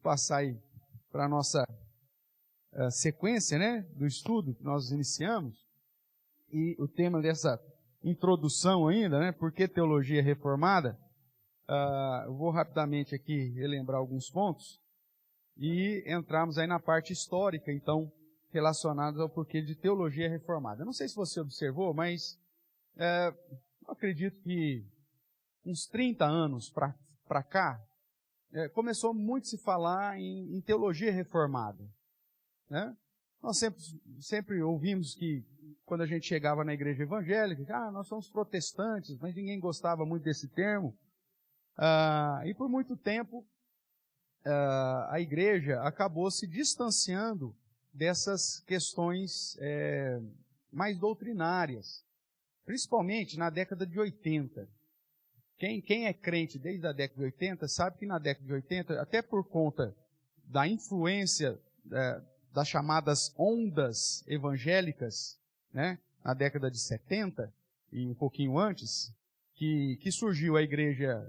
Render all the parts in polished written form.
passar aí para a nossa sequência, né, do estudo que nós iniciamos. E o tema dessa introdução ainda, né, por que teologia reformada? Eu vou rapidamente aqui relembrar alguns pontos e entrarmos aí na parte histórica, então, relacionados ao porquê de teologia reformada. Não sei se você observou, mas eu acredito que uns 30 anos para cá, começou muito a se falar em teologia reformada, né? Nós sempre ouvimos que, quando a gente chegava na igreja evangélica, nós somos protestantes, mas ninguém gostava muito desse termo. E por muito tempo, a igreja acabou se distanciando dessas questões mais doutrinárias, principalmente na década de 80. Quem é crente desde a década de 80 sabe que na década de 80, até por conta da influência das chamadas ondas evangélicas, né, na década de 70 e um pouquinho antes, que surgiu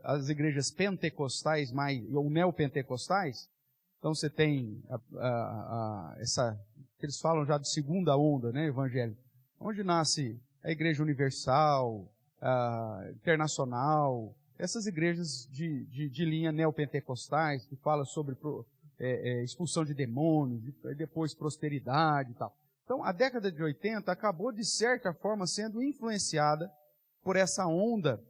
as igrejas pentecostais ou neopentecostais. Então você tem essa, que eles falam já de segunda onda, né, evangélica, onde nasce a Igreja Universal, Internacional, essas igrejas de linha neopentecostais, que falam sobre expulsão de demônios, depois prosperidade e tal. Então, a década de 80 acabou, de certa forma, sendo influenciada por essa onda,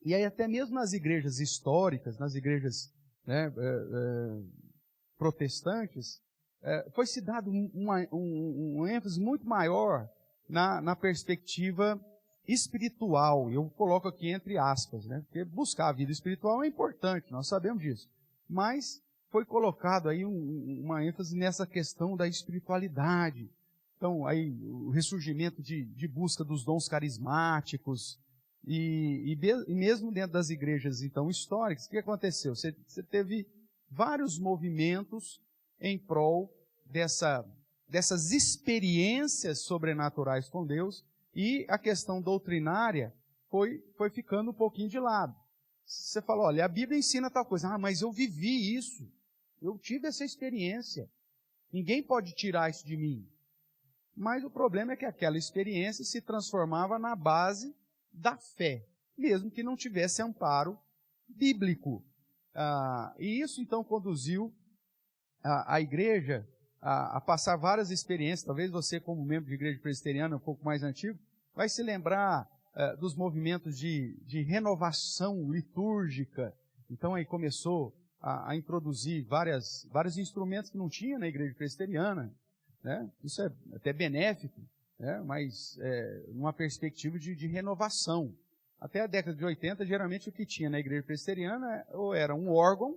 e aí até mesmo nas igrejas históricas, nas igrejas, né, protestantes, foi se dado um ênfase muito maior na perspectiva espiritual. Eu coloco aqui entre aspas, né, porque buscar a vida espiritual é importante, nós sabemos disso, mas foi colocado aí uma ênfase nessa questão da espiritualidade. Então, aí, o ressurgimento de busca dos dons carismáticos, e mesmo dentro das igrejas, então, históricas, o que aconteceu? Você teve vários movimentos em prol dessas experiências sobrenaturais com Deus, e a questão doutrinária foi ficando um pouquinho de lado. Você fala, olha, a Bíblia ensina tal coisa. Mas eu vivi isso. Eu tive essa experiência. Ninguém pode tirar isso de mim. Mas o problema é que aquela experiência se transformava na base da fé, mesmo que não tivesse amparo bíblico. E isso, então, conduziu a igreja a passar várias experiências. Talvez você, como membro de igreja presbiteriana um pouco mais antigo, vai se lembrar dos movimentos de renovação litúrgica. Então, aí começou a introduzir vários instrumentos que não tinha na igreja presbiteriana, né? Isso é até benéfico, né? Mas numa perspectiva de renovação. Até a década de 80, geralmente o que tinha na igreja presbiteriana ou era um órgão,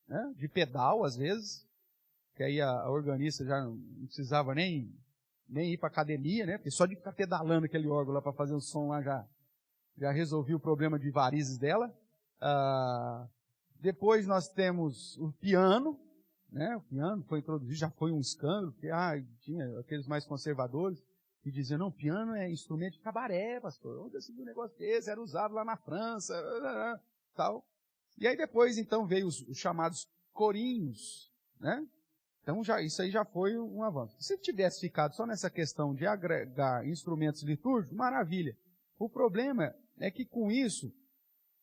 né, de pedal, às vezes, que aí a organista já não precisava nem ir para academia, né? Porque só de ficar pedalando aquele órgão lá para fazer o som lá já resolvia o problema de varizes dela. Depois nós temos o piano, né? O piano foi introduzido, já foi um escândalo, porque tinha aqueles mais conservadores que diziam, não, piano é instrumento de cabaré, pastor. Onde esse negócio desse era usado lá na França, tal. E aí depois, então, veio os chamados corinhos, né? Então, isso aí já foi um avanço. Se tivesse ficado só nessa questão de agregar instrumentos litúrgicos, maravilha. O problema é que, com isso,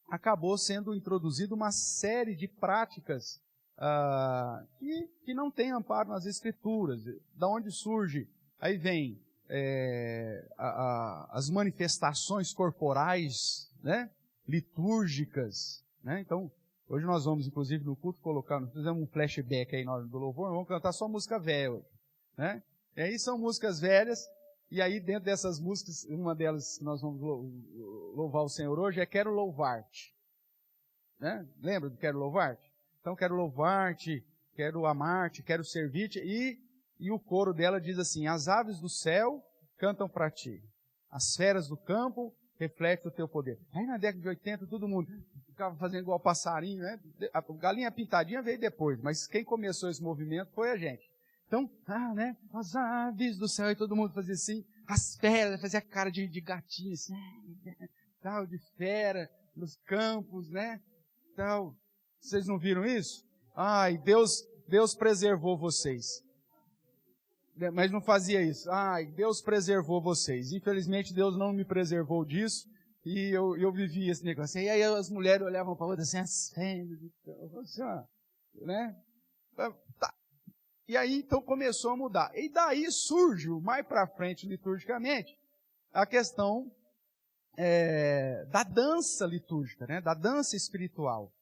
acabou sendo introduzida uma série de práticas que não tem amparo nas Escrituras. Da onde surge? Aí vem as manifestações corporais, né, litúrgicas, né? Então, hoje nós vamos, inclusive, no culto nós fizemos um flashback aí do louvor, vamos cantar só música velha hoje, né? E aí são músicas velhas, e aí dentro dessas músicas, uma delas que nós vamos louvar o Senhor hoje é Quero Louvar-te, né? Lembra do Quero Louvar-te? Então, quero louvar-te, quero amar-te, quero servir-te, e o coro dela diz assim, as aves do céu cantam para ti, as feras do campo refletem o teu poder. Aí na década de 80 todo mundo ficava fazendo igual passarinho, né? A galinha pintadinha veio depois, mas quem começou esse movimento foi a gente. Então, né? As aves do céu, e todo mundo fazia assim, as feras, fazia cara de gatinho, assim, tal, de fera, nos campos, né? Tal. Vocês não viram isso? Deus preservou vocês. Mas não fazia isso. Deus preservou vocês. Infelizmente, Deus não me preservou disso. E eu vivi esse negócio. E aí as mulheres olhavam para a outra assim, né? Tá. E aí, então, começou a mudar. E daí surge, mais para frente, liturgicamente, a questão da dança litúrgica, né? Da dança espiritual.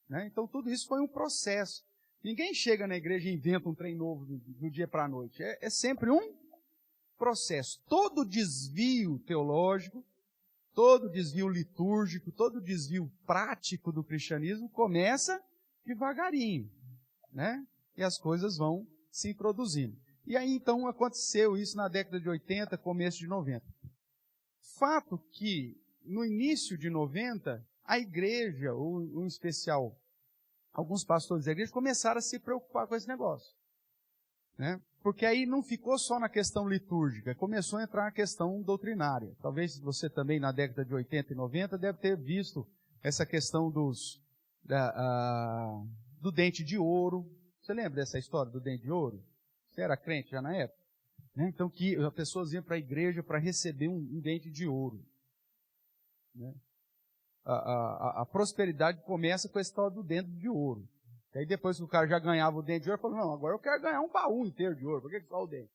Né? Então, tudo isso foi um processo. Ninguém chega na igreja e inventa um trem novo do dia para a noite. É sempre um processo. Todo desvio teológico, todo desvio litúrgico, todo desvio prático do cristianismo começa devagarinho, né? E as coisas vão se introduzindo. E aí, então, aconteceu isso na década de 80, começo de 90. Fato que, no início de 90, a igreja, ou em especial, alguns pastores da igreja, começaram a se preocupar com esse negócio. Né? Porque aí não ficou só na questão litúrgica, começou a entrar na questão doutrinária. Talvez você também, na década de 80 e 90, deve ter visto essa questão do dente de ouro. Você lembra dessa história do dente de ouro? Você era crente já na época? Né? Então, que as pessoas iam para a igreja para receber um dente de ouro. Né? A prosperidade começa com a história do dente de ouro. E aí depois que o cara já ganhava o dente de ouro, falou, não, agora eu quero ganhar um baú inteiro de ouro, por que só o dente?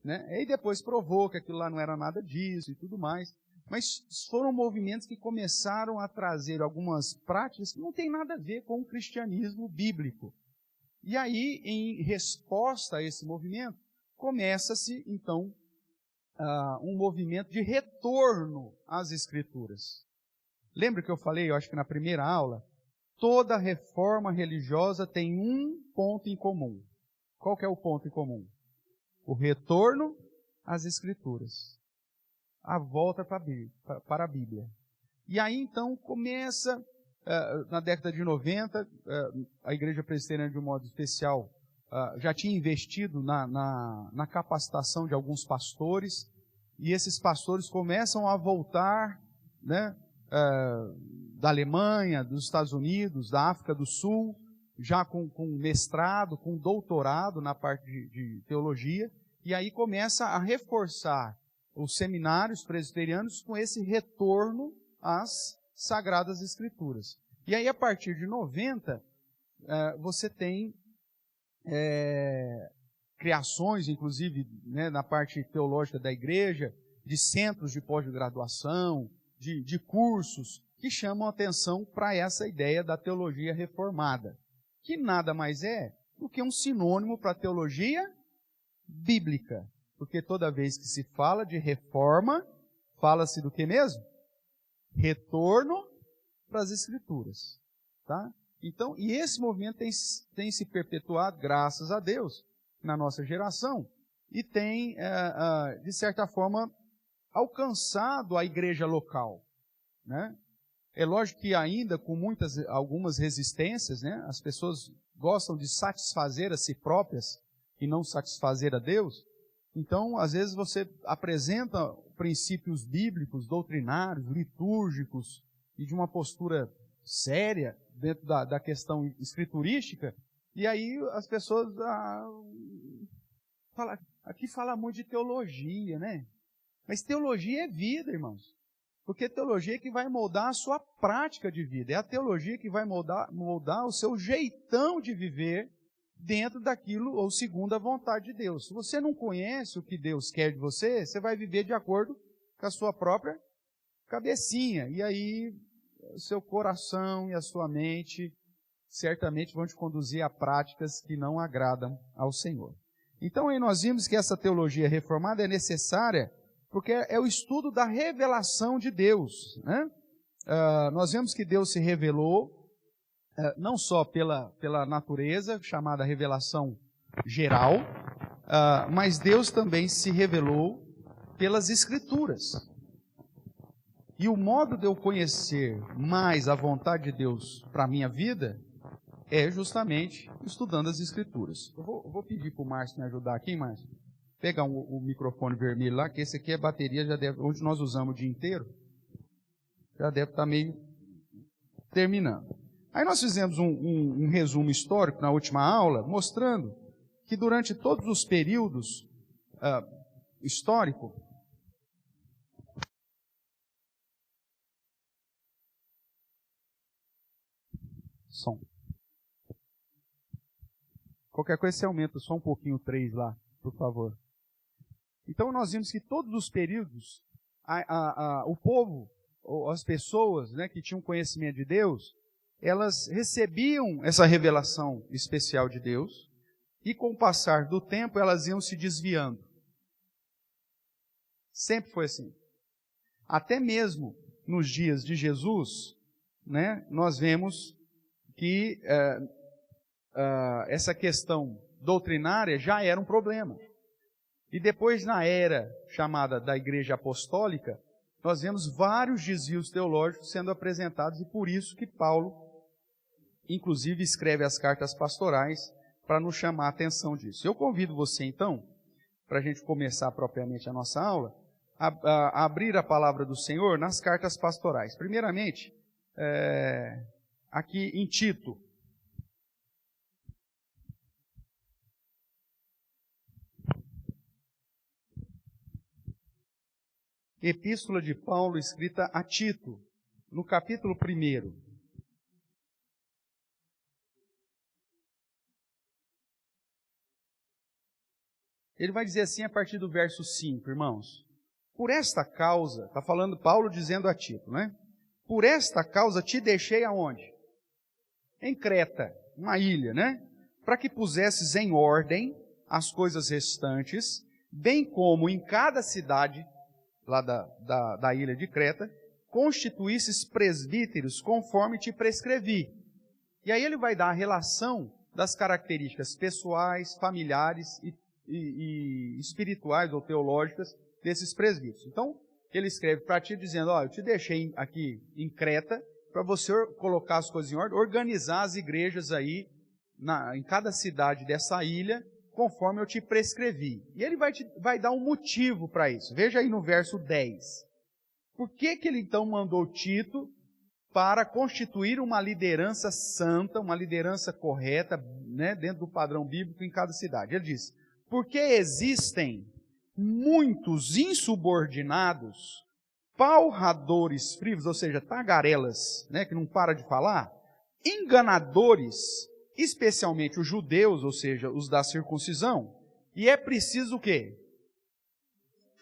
Né? E aí depois provou que aquilo lá não era nada disso e tudo mais. Mas foram movimentos que começaram a trazer algumas práticas que não tem nada a ver com o cristianismo bíblico. E aí, em resposta a esse movimento, começa-se, então, um movimento de retorno às Escrituras. Lembra que eu falei, eu acho que na primeira aula, toda reforma religiosa tem um ponto em comum. Qual que é o ponto em comum? O retorno às Escrituras. A volta para a Bíblia. E aí, então, começa, na década de 90, a Igreja Presbiteriana, de um modo especial, já tinha investido na capacitação de alguns pastores, e esses pastores começam a voltar, né, da Alemanha, dos Estados Unidos, da África do Sul, já com mestrado, com doutorado na parte de teologia, e aí começa a reforçar os seminários presbiterianos com esse retorno às Sagradas Escrituras. E aí, a partir de 90, você tem criações, inclusive, né, na parte teológica da igreja, de centros de pós-graduação, de cursos, que chamam a atenção para essa ideia da teologia reformada, que nada mais é do que um sinônimo para a teologia bíblica. Porque toda vez que se fala de reforma, fala-se do que mesmo? Retorno para as Escrituras. Tá? Então, e esse movimento tem se perpetuado, graças a Deus, na nossa geração, e tem, de certa forma, alcançado a igreja local. Né? É lógico que ainda com algumas resistências, né? As pessoas gostam de satisfazer a si próprias e não satisfazer a Deus. Então, às vezes você apresenta princípios bíblicos, doutrinários, litúrgicos e de uma postura séria dentro da questão escriturística, e aí as pessoas aqui fala muito de teologia, né? Mas teologia é vida, irmãos. Porque teologia é que vai moldar a sua prática de vida. É a teologia que vai moldar o seu jeitão de viver dentro daquilo, ou segundo a vontade de Deus. Se você não conhece o que Deus quer de você, você vai viver de acordo com a sua própria cabecinha. E aí, o seu coração e a sua mente certamente vão te conduzir a práticas que não agradam ao Senhor. Então, aí nós vimos que essa teologia reformada é necessária porque é o estudo da revelação de Deus. Né? Nós vemos que Deus se revelou não só pela natureza, chamada revelação geral, mas Deus também se revelou pelas Escrituras. E o modo de eu conhecer mais a vontade de Deus para a minha vida é justamente estudando as Escrituras. Eu vou pedir para o Márcio me ajudar aqui, Márcio. Pegar o microfone vermelho lá, que esse aqui é bateria, onde nós usamos o dia inteiro, já deve estar meio terminando. Aí nós fizemos um resumo histórico na última aula, mostrando que durante todos os períodos históricos, som. Qualquer coisa você aumenta só um pouquinho o 3 lá, por favor. Então nós vimos que todos os períodos, o povo, as pessoas, né, que tinham conhecimento de Deus, elas recebiam essa revelação especial de Deus, e com o passar do tempo elas iam se desviando. Sempre foi assim. Até mesmo nos dias de Jesus, né, nós vemos que essa questão doutrinária já era um problema. E depois, na era chamada da Igreja Apostólica, nós vemos vários desvios teológicos sendo apresentados, e por isso que Paulo, inclusive, escreve as cartas pastorais para nos chamar a atenção disso. Eu convido você, então, para a gente começar propriamente a nossa aula, a abrir a palavra do Senhor nas cartas pastorais. Primeiramente, aqui em Tito. Epístola de Paulo escrita a Tito, no capítulo 1. Ele vai dizer assim a partir do verso 5, irmãos. Por esta causa, está falando Paulo dizendo a Tito, né? Por esta causa te deixei aonde? Em Creta, uma ilha, né? Para que pusesses em ordem as coisas restantes, bem como em cada cidade lá da ilha de Creta, constituísses presbíteros conforme te prescrevi. E aí ele vai dar a relação das características pessoais, familiares e espirituais ou teológicas desses presbíteros. Então, ele escreve para ti dizendo, eu te deixei aqui em Creta para você colocar as coisas em ordem, organizar as igrejas aí em cada cidade dessa ilha, conforme eu te prescrevi. E ele vai dar um motivo para isso. Veja aí no verso 10. Por que ele então mandou Tito para constituir uma liderança santa, uma liderança correta, né, dentro do padrão bíblico em cada cidade? Ele diz, porque existem muitos insubordinados, palradores frívolos, ou seja, tagarelas, né, que não para de falar, enganadores, especialmente os judeus, ou seja, os da circuncisão, e é preciso o quê?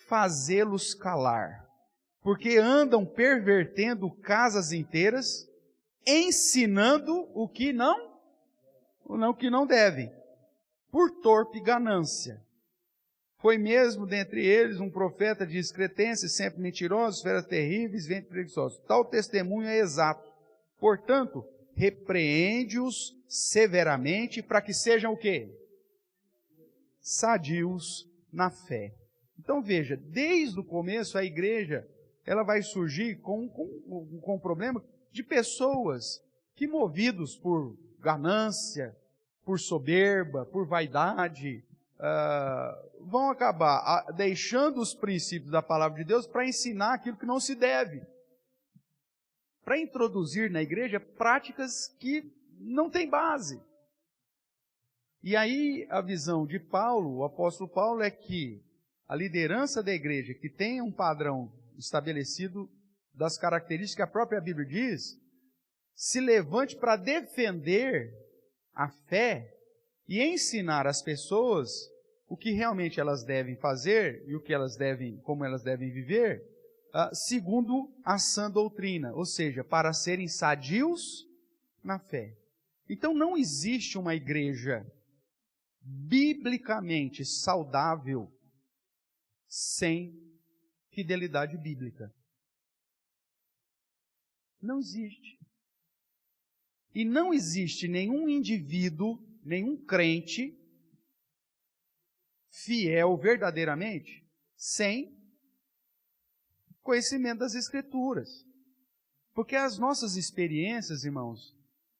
Fazê-los calar, porque andam pervertendo casas inteiras, ensinando o que não devem, por torpe ganância. Foi mesmo dentre eles um profeta de discretência, sempre mentirosos, feras terríveis, ventos preguiçosos. Tal testemunho é exato. Portanto, repreende-os severamente para que sejam o quê? Sadios na fé. Então veja, desde o começo a igreja ela vai surgir com o problema de pessoas que, movidos por ganância, por soberba, por vaidade, vão acabar deixando os princípios da palavra de Deus para ensinar aquilo que não se deve. Para introduzir na igreja práticas que não têm base. E aí a visão de Paulo, o apóstolo Paulo, é que a liderança da igreja, que tenha um padrão estabelecido das características que a própria Bíblia diz, se levante para defender a fé e ensinar às pessoas o que realmente elas devem fazer e como elas devem viver, segundo a sã doutrina, ou seja, para serem sadios na fé. Então não existe uma igreja biblicamente saudável sem fidelidade bíblica. Não existe. E não existe nenhum indivíduo, nenhum crente fiel verdadeiramente sem conhecimento das Escrituras. Porque as nossas experiências, irmãos,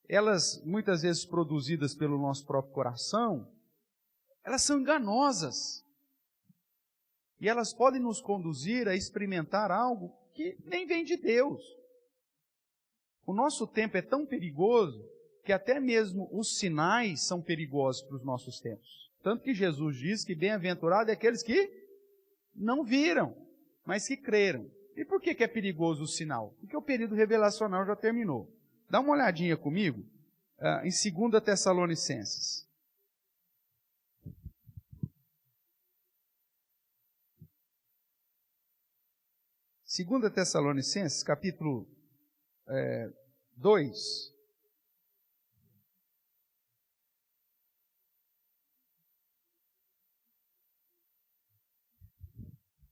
elas muitas vezes produzidas pelo nosso próprio coração, elas são enganosas. E elas podem nos conduzir a experimentar algo que nem vem de Deus. O nosso tempo é tão perigoso que até mesmo os sinais são perigosos para os nossos tempos. Tanto que Jesus diz que bem-aventurado é aqueles que não viram, mas que creram. E por que é perigoso o sinal? Porque o período revelacional já terminou. Dá uma olhadinha comigo em 2 Tessalonicenses. 2 Tessalonicenses, capítulo 2.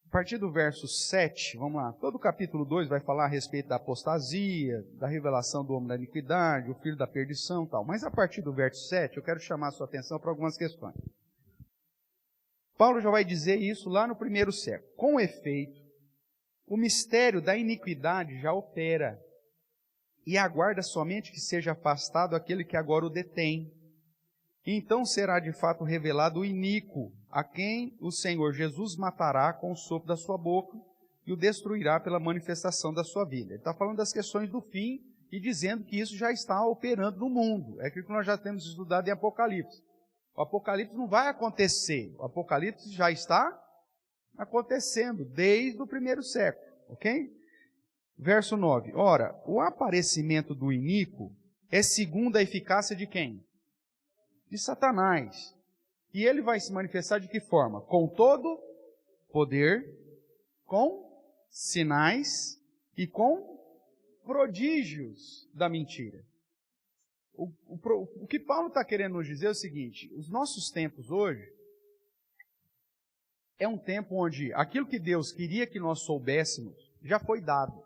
A partir do verso 7, vamos lá. Todo o capítulo 2 vai falar a respeito da apostasia, da revelação do homem da iniquidade, o filho da perdição e tal. Mas a partir do verso 7, eu quero chamar a sua atenção para algumas questões. Paulo já vai dizer isso lá no primeiro século. Com efeito, o mistério da iniquidade já opera, e aguarda somente que seja afastado aquele que agora o detém. E então será de fato revelado o iníquo, a quem o Senhor Jesus matará com o sopro da sua boca e o destruirá pela manifestação da sua vida. Ele está falando das questões do fim e dizendo que isso já está operando no mundo. É aquilo que nós já temos estudado em Apocalipse. O Apocalipse não vai acontecer, o Apocalipse já está acontecendo desde o primeiro século, ok? Verso 9. Ora, o aparecimento do iníquo é segundo a eficácia de quem? De Satanás. E ele vai se manifestar de que forma? Com todo poder, com sinais e com prodígios da mentira. O que Paulo está querendo nos dizer é o seguinte: os nossos tempos hoje é um tempo onde aquilo que Deus queria que nós soubéssemos já foi dado.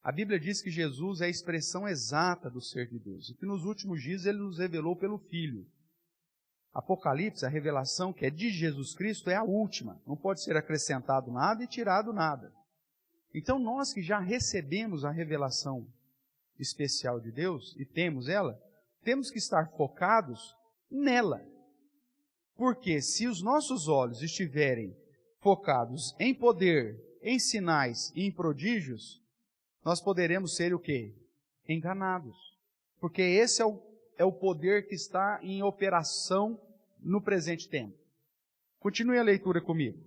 A Bíblia diz que Jesus é a expressão exata do ser de Deus, e que nos últimos dias Ele nos revelou pelo Filho. Apocalipse, a revelação que é de Jesus Cristo, é a última. Não pode ser acrescentado nada e tirado nada. Então nós que já recebemos a revelação especial de Deus, e temos ela, temos que estar focados nela. Porque se os nossos olhos estiverem focados em poder, em sinais e em prodígios, nós poderemos ser o quê? Enganados. Porque esse é o poder que está em operação no presente tempo. Continue a leitura comigo.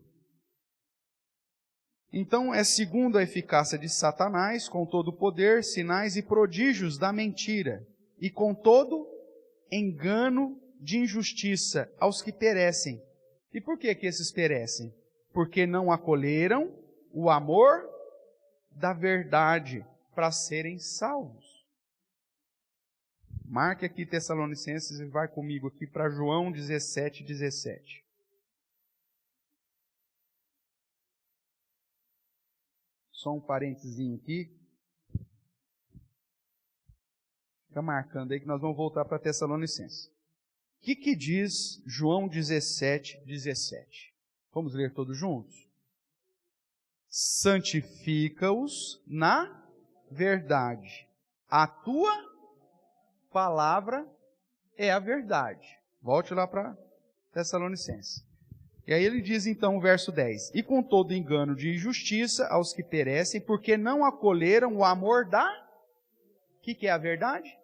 Então, é segundo a eficácia de Satanás, com todo o poder, sinais e prodígios da mentira, e com todo engano de injustiça aos que perecem. E por que esses perecem? Porque não acolheram o amor da verdade para serem salvos. Marque aqui Tessalonicenses e vai comigo aqui para João 17:17. Só um parênteses aqui. Fica marcando aí que nós vamos voltar para Tessalonicenses. O que diz João 17:17? Vamos ler todos juntos? Santifica-os na verdade. A tua palavra é a verdade. Volte lá para Tessalonicenses. E aí ele diz então o verso 10. E com todo engano de injustiça aos que perecem, porque não acolheram o amor da... O que é a verdade?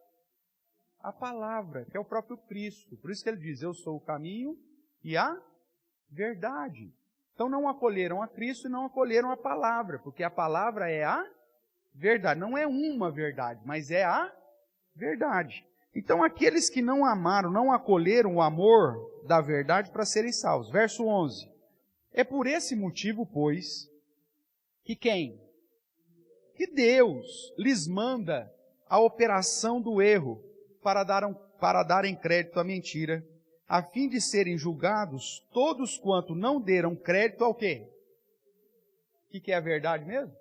A palavra, que é o próprio Cristo. Por isso que ele diz, eu sou o caminho e a verdade. Então não acolheram a Cristo e não acolheram a palavra, porque a palavra é a verdade. Não é uma verdade, mas é a verdade. Então aqueles que não amaram, não acolheram o amor da verdade para serem salvos. Verso 11. É por esse motivo, pois, que quem? Que Deus lhes manda a operação do erro para darem crédito à mentira, a fim de serem julgados todos quanto não deram crédito ao quê? O que é a verdade mesmo?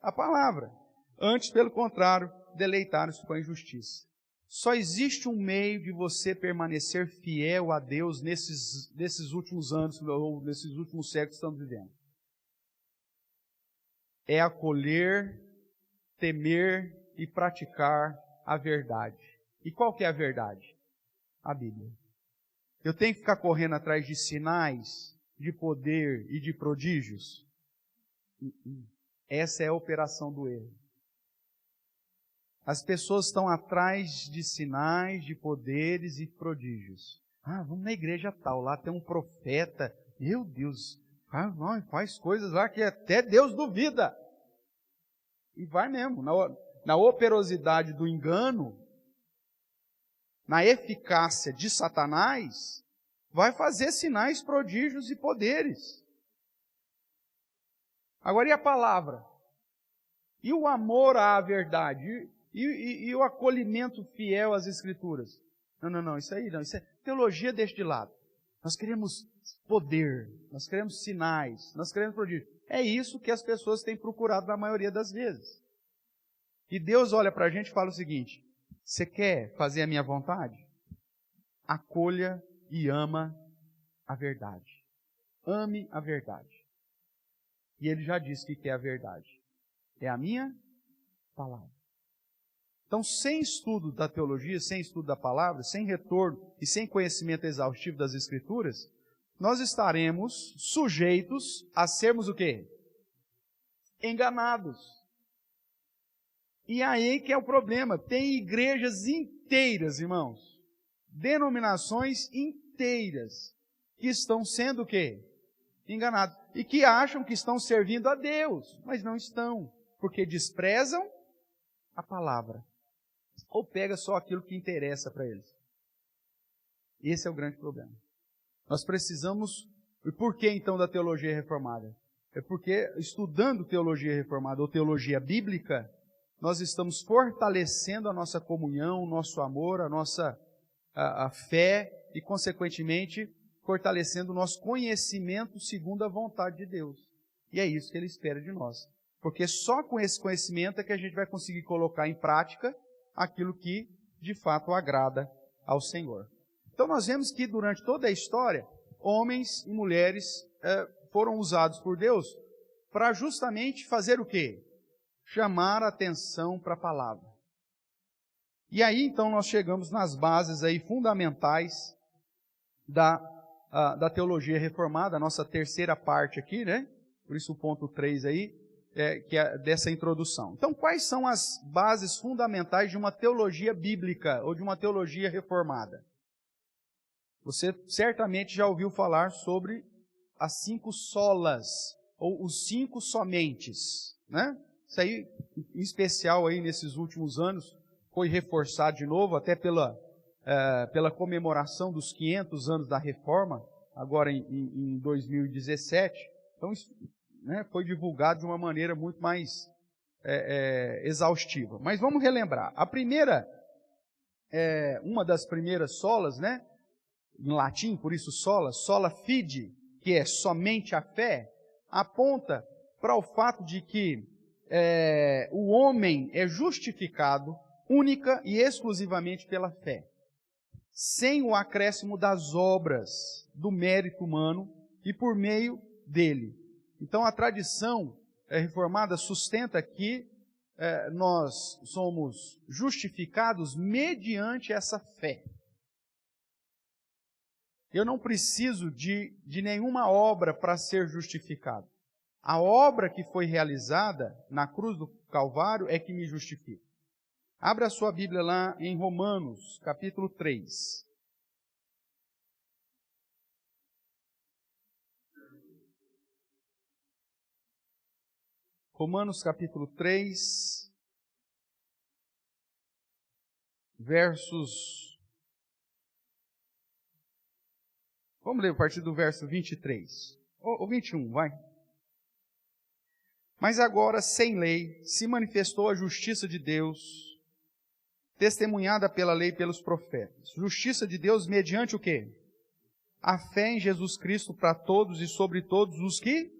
A palavra. Antes, pelo contrário, deleitaram-se com a injustiça. Só existe um meio de você permanecer fiel a Deus nesses últimos anos, ou nesses últimos séculos que estamos vivendo. É acolher, temer e praticar a verdade. E qual que é a verdade? A Bíblia. Eu tenho que ficar correndo atrás de sinais, de poder e de prodígios? Essa é a operação do erro. As pessoas estão atrás de sinais, de poderes e prodígios. Vamos na igreja tal, lá tem um profeta. Meu Deus, faz coisas lá que até Deus duvida. E vai mesmo, na operosidade do engano, na eficácia de Satanás, vai fazer sinais, prodígios e poderes. Agora, e a palavra? E o amor à verdade? E o acolhimento fiel às Escrituras? Não, isso aí não. Isso é teologia, deixa de lado. Nós queremos poder, nós queremos sinais, nós queremos prodígio. É isso que as pessoas têm procurado na maioria das vezes. E Deus olha para a gente e fala o seguinte: você quer fazer a minha vontade? Acolha e ama a verdade. Ame a verdade. E Ele já disse que é a verdade. É a minha palavra. Então, sem estudo da teologia, sem estudo da palavra, sem retorno e sem conhecimento exaustivo das Escrituras, nós estaremos sujeitos a sermos o quê? Enganados. E aí que é o problema. Tem igrejas inteiras, irmãos, denominações inteiras, que estão sendo o quê? Enganados. E que acham que estão servindo a Deus, mas não estão, porque desprezam a palavra. Ou pega só aquilo que interessa para eles. Esse é o grande problema. Nós precisamos... E por que então da teologia reformada? É porque estudando teologia reformada ou teologia bíblica, nós estamos fortalecendo a nossa comunhão, o nosso amor, a nossa a fé e, consequentemente, fortalecendo o nosso conhecimento segundo a vontade de Deus. E é isso que Ele espera de nós. Porque só com esse conhecimento é que a gente vai conseguir colocar em prática aquilo que, de fato, agrada ao Senhor. Então, nós vemos que, durante toda a história, homens e mulheres foram usados por Deus para justamente fazer o quê? Chamar a atenção para a palavra. E aí, então, nós chegamos nas bases aí fundamentais da teologia reformada, a nossa terceira parte aqui, né? Por isso o ponto 3 aí, que é dessa introdução. Então, quais são as bases fundamentais de uma teologia bíblica ou de uma teologia reformada? Você certamente já ouviu falar sobre as 5 solas, ou os 5 somentes, né? Isso aí, em especial aí nesses últimos anos, foi reforçado de novo, até pela comemoração dos 500 anos da Reforma, agora em 2017. Então, isso, né, foi divulgado de uma maneira muito mais exaustiva. Mas vamos relembrar. A primeira, uma das primeiras solas, né, em latim, por isso sola fide, que é somente a fé, aponta para o fato de que o homem é justificado única e exclusivamente pela fé, sem o acréscimo das obras, do mérito humano e por meio dele. Então a tradição reformada sustenta que nós somos justificados mediante essa fé. Eu não preciso de nenhuma obra para ser justificado. A obra que foi realizada na cruz do Calvário é que me justifica. Abra a sua Bíblia lá em Romanos, capítulo 3. Romanos, capítulo 3, versos... Vamos ler a partir do verso 23. Ou 21, vai. Mas agora, sem lei, se manifestou a justiça de Deus, testemunhada pela lei e pelos profetas. Justiça de Deus mediante o quê? A fé em Jesus Cristo para todos e sobre todos os que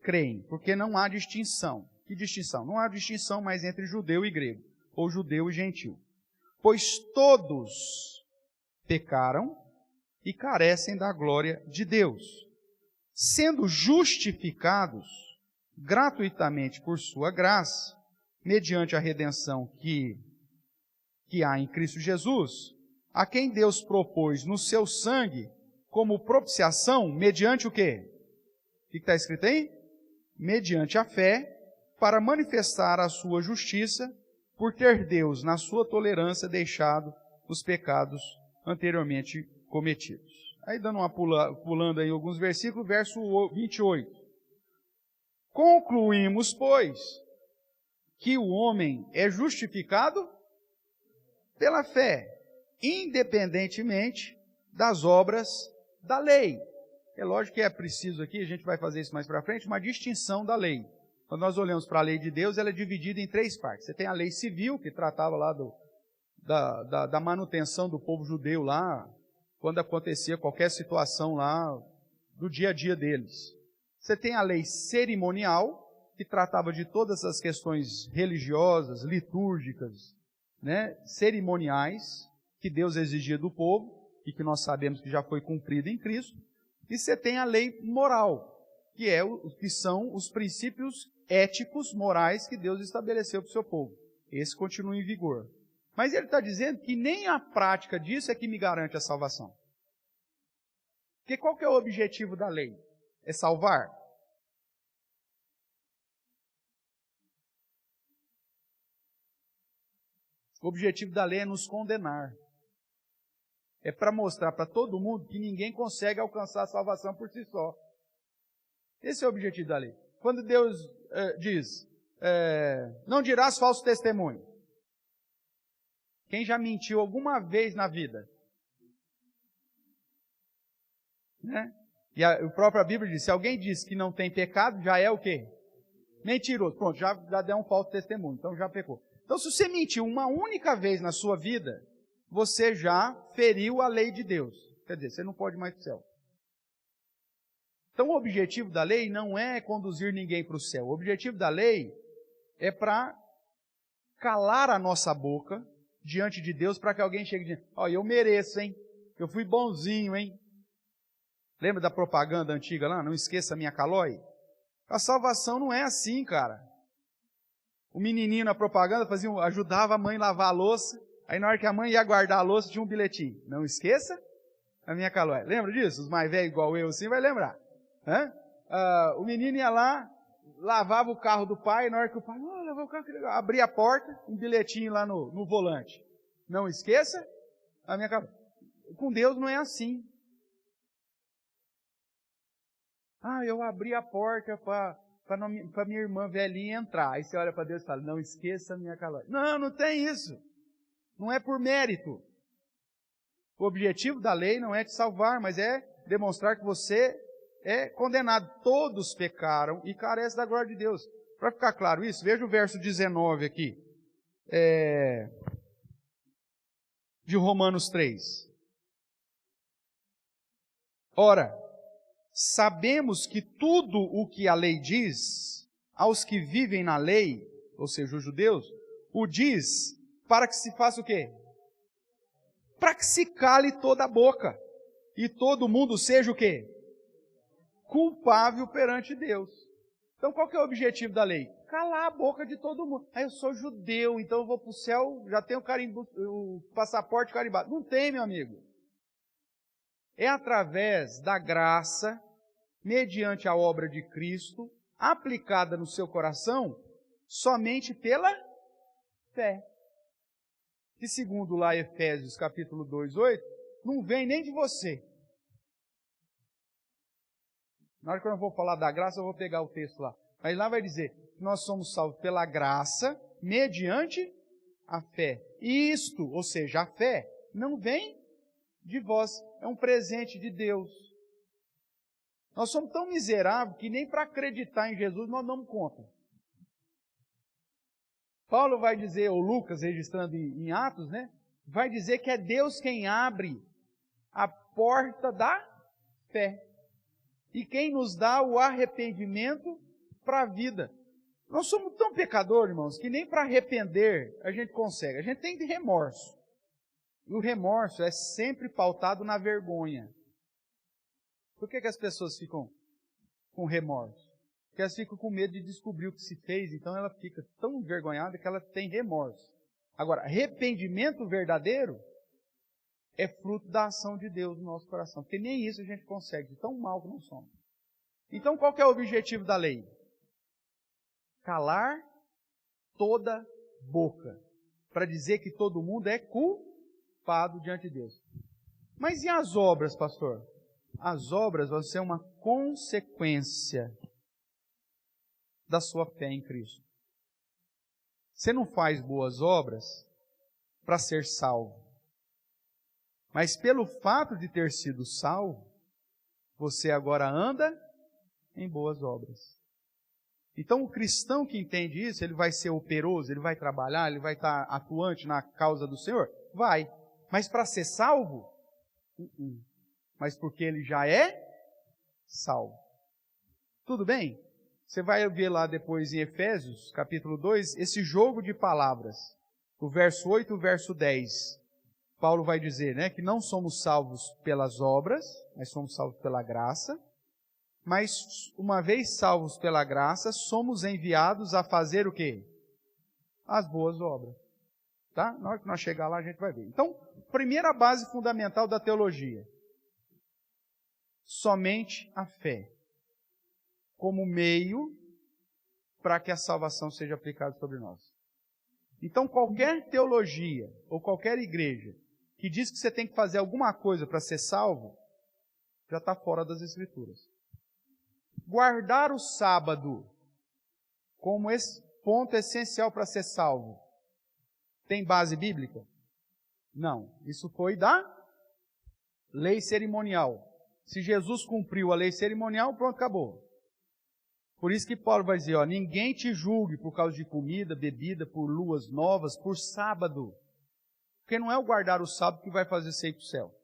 creem. Porque não há distinção. Que distinção? Não há distinção mais entre judeu e grego, ou judeu e gentil. Pois todos pecaram e carecem da glória de Deus, sendo justificados gratuitamente por sua graça, mediante a redenção que há em Cristo Jesus, a quem Deus propôs no seu sangue como propiciação, mediante o quê? O que está escrito aí? Mediante a fé, para manifestar a sua justiça, por ter Deus, na sua tolerância, deixado os pecados anteriormente cometidos. Aí dando uma pulando aí alguns versículos, verso 28. Concluímos, pois, que o homem é justificado pela fé, independentemente das obras da lei. É lógico que é preciso aqui, a gente vai fazer isso mais para frente, uma distinção da lei. Quando nós olhamos para a lei de Deus, ela é dividida em 3 partes. Você tem a lei civil, que tratava lá da manutenção do povo judeu lá, quando acontecia qualquer situação lá do dia a dia deles. Você tem a lei cerimonial, que tratava de todas as questões religiosas, litúrgicas, né, cerimoniais, que Deus exigia do povo, e que nós sabemos que já foi cumprida em Cristo. E você tem a lei moral, que são os princípios éticos, morais, que Deus estabeleceu para o seu povo. Esse continua em vigor. Mas ele está dizendo que nem a prática disso é que me garante a salvação. Porque qual que é o objetivo da lei? É salvar? O objetivo da lei é nos condenar. É para mostrar para todo mundo que ninguém consegue alcançar a salvação por si só. Esse é o objetivo da lei. Quando Deus diz, não dirás falso testemunho. Quem já mentiu alguma vez na vida? Né? E a própria Bíblia diz, se alguém diz que não tem pecado, já é o quê? Mentiroso. Pronto, já deu um falso testemunho, então já pecou. Então, se você mentiu uma única vez na sua vida, você já feriu a lei de Deus. Quer dizer, você não pode mais para o céu. Então, o objetivo da lei não é conduzir ninguém para o céu. O objetivo da lei é para calar a nossa boca diante de Deus, para que alguém chegue e diga, eu mereço, hein? Eu fui bonzinho, hein? Lembra da propaganda antiga lá? Não esqueça a minha calói? A salvação não é assim, cara. O menininho na propaganda ajudava a mãe a lavar a louça. Aí na hora que a mãe ia guardar a louça, tinha um bilhetinho. Não esqueça a minha calói. Lembra disso? Os mais velhos igual eu assim vai lembrar. O menino ia lá, lavava o carro do pai, na hora que o pai lavava o carro, abria a porta, um bilhetinho lá no volante. Não esqueça a minha calói. Com Deus não é assim. Eu abri a porta para minha irmã velhinha entrar. Aí você olha para Deus e fala, não esqueça a minha calói. Não tem isso. Não é por mérito. O objetivo da lei não é te salvar, mas é demonstrar que você é condenado. Todos pecaram e carecem da glória de Deus. Para ficar claro isso, veja o verso 19 aqui. De Romanos 3. Ora, sabemos que tudo o que a lei diz, aos que vivem na lei, ou seja, os judeus, o diz para que se faça o quê? Para que se cale toda a boca e todo mundo seja o quê? Culpável perante Deus. Então qual que é o objetivo da lei? Calar a boca de todo mundo. Eu sou judeu, então eu vou para o céu, já tenho o passaporte carimbado. Não tem, meu amigo. É através da graça, mediante a obra de Cristo, aplicada no seu coração, somente pela fé. Que segundo lá Efésios capítulo 2, 8, não vem nem de você. Na hora que eu não vou falar da graça, eu vou pegar o texto lá. Mas lá vai dizer que nós somos salvos pela graça, mediante a fé. E isto, ou seja, a fé, não vem de vós, é um presente de Deus. Nós somos tão miseráveis que nem para acreditar em Jesus nós damos conta. Paulo vai dizer, ou Lucas registrando em Atos, né? Vai dizer que é Deus quem abre a porta da fé. E quem nos dá o arrependimento para a vida. Nós somos tão pecadores, irmãos, que nem para arrepender a gente consegue. A gente tem remorso. E o remorso é sempre pautado na vergonha. Por que as pessoas ficam com remorso? Porque elas ficam com medo de descobrir o que se fez, então ela fica tão envergonhada que ela tem remorso. Agora, arrependimento verdadeiro é fruto da ação de Deus no nosso coração, porque nem isso a gente consegue, de tão mal que nós somos. Então, qual que é o objetivo da lei? Calar toda boca. para dizer que todo mundo é culpado diante de Deus. Mas e as obras, pastor? As obras vão ser uma consequência da sua fé em Cristo. Você não faz boas obras para ser salvo. Mas pelo fato de ter sido salvo, você agora anda em boas obras. Então o cristão que entende isso, ele vai ser operoso, ele vai trabalhar, ele vai estar atuante na causa do Senhor? Vai. Mas para ser salvo? Mas porque ele já é salvo. Tudo bem? Você vai ver lá depois em Efésios, capítulo 2, esse jogo de palavras. O verso 8 e o verso 10. Paulo vai dizer, né, que não somos salvos pelas obras, mas somos salvos pela graça. Mas, uma vez salvos pela graça, somos enviados a fazer o quê? As boas obras. Tá? Na hora que nós chegar lá, a gente vai ver. Então, primeira base fundamental da teologia. Somente a fé. Como meio para que a salvação seja aplicada sobre nós. Então, qualquer teologia ou qualquer igreja que diz que você tem que fazer alguma coisa para ser salvo, já está fora das Escrituras. Guardar o sábado como esse ponto essencial para ser salvo, tem base bíblica? Não. Isso foi da lei cerimonial. Se Jesus cumpriu a lei cerimonial, pronto, acabou. Por isso que Paulo vai dizer, ninguém te julgue por causa de comida, bebida, por luas novas, por sábado. Porque não é o guardar o sábado que vai fazer você ir para o céu.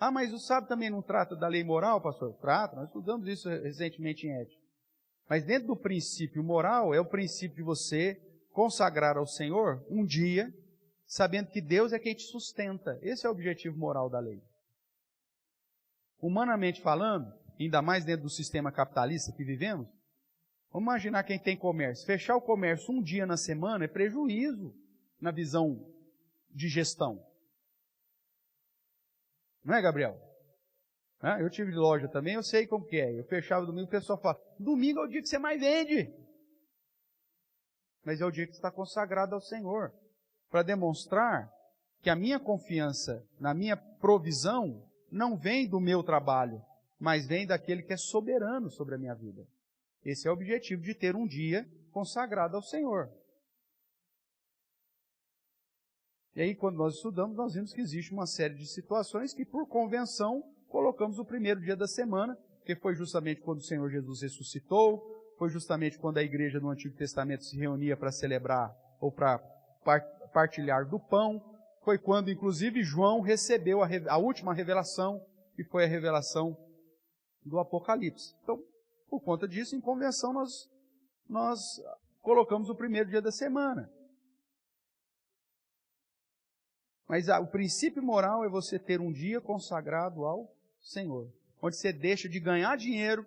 Ah, mas o sábado também não trata da lei moral, pastor? Trata, nós estudamos isso recentemente em ética. Mas dentro do princípio moral, é o princípio de você consagrar ao Senhor um dia, sabendo que Deus é quem te sustenta. Esse é o objetivo moral da lei. Humanamente falando, ainda mais dentro do sistema capitalista que vivemos, vamos imaginar quem tem comércio. Fechar o comércio um dia na semana é prejuízo na visão de gestão. Não é, Gabriel? Eu tive loja também, eu sei como que é. Eu fechava domingo, o pessoal fala, domingo é o dia que você mais vende. Mas é o dia que está consagrado ao Senhor. Para demonstrar que a minha confiança na minha provisão não vem do meu trabalho, mas vem daquele que é soberano sobre a minha vida. Esse é o objetivo de ter um dia consagrado ao Senhor. E aí, quando nós estudamos, nós vimos que existe uma série de situações que, por convenção, colocamos o primeiro dia da semana, que foi justamente quando o Senhor Jesus ressuscitou, foi justamente quando a igreja no Antigo Testamento se reunia para celebrar ou para partilhar do pão, foi quando, inclusive, João recebeu a última revelação, que foi a revelação do Apocalipse. Então, por conta disso, em convenção, nós colocamos o primeiro dia da semana. Mas o princípio moral é você ter um dia consagrado ao Senhor, onde você deixa de ganhar dinheiro,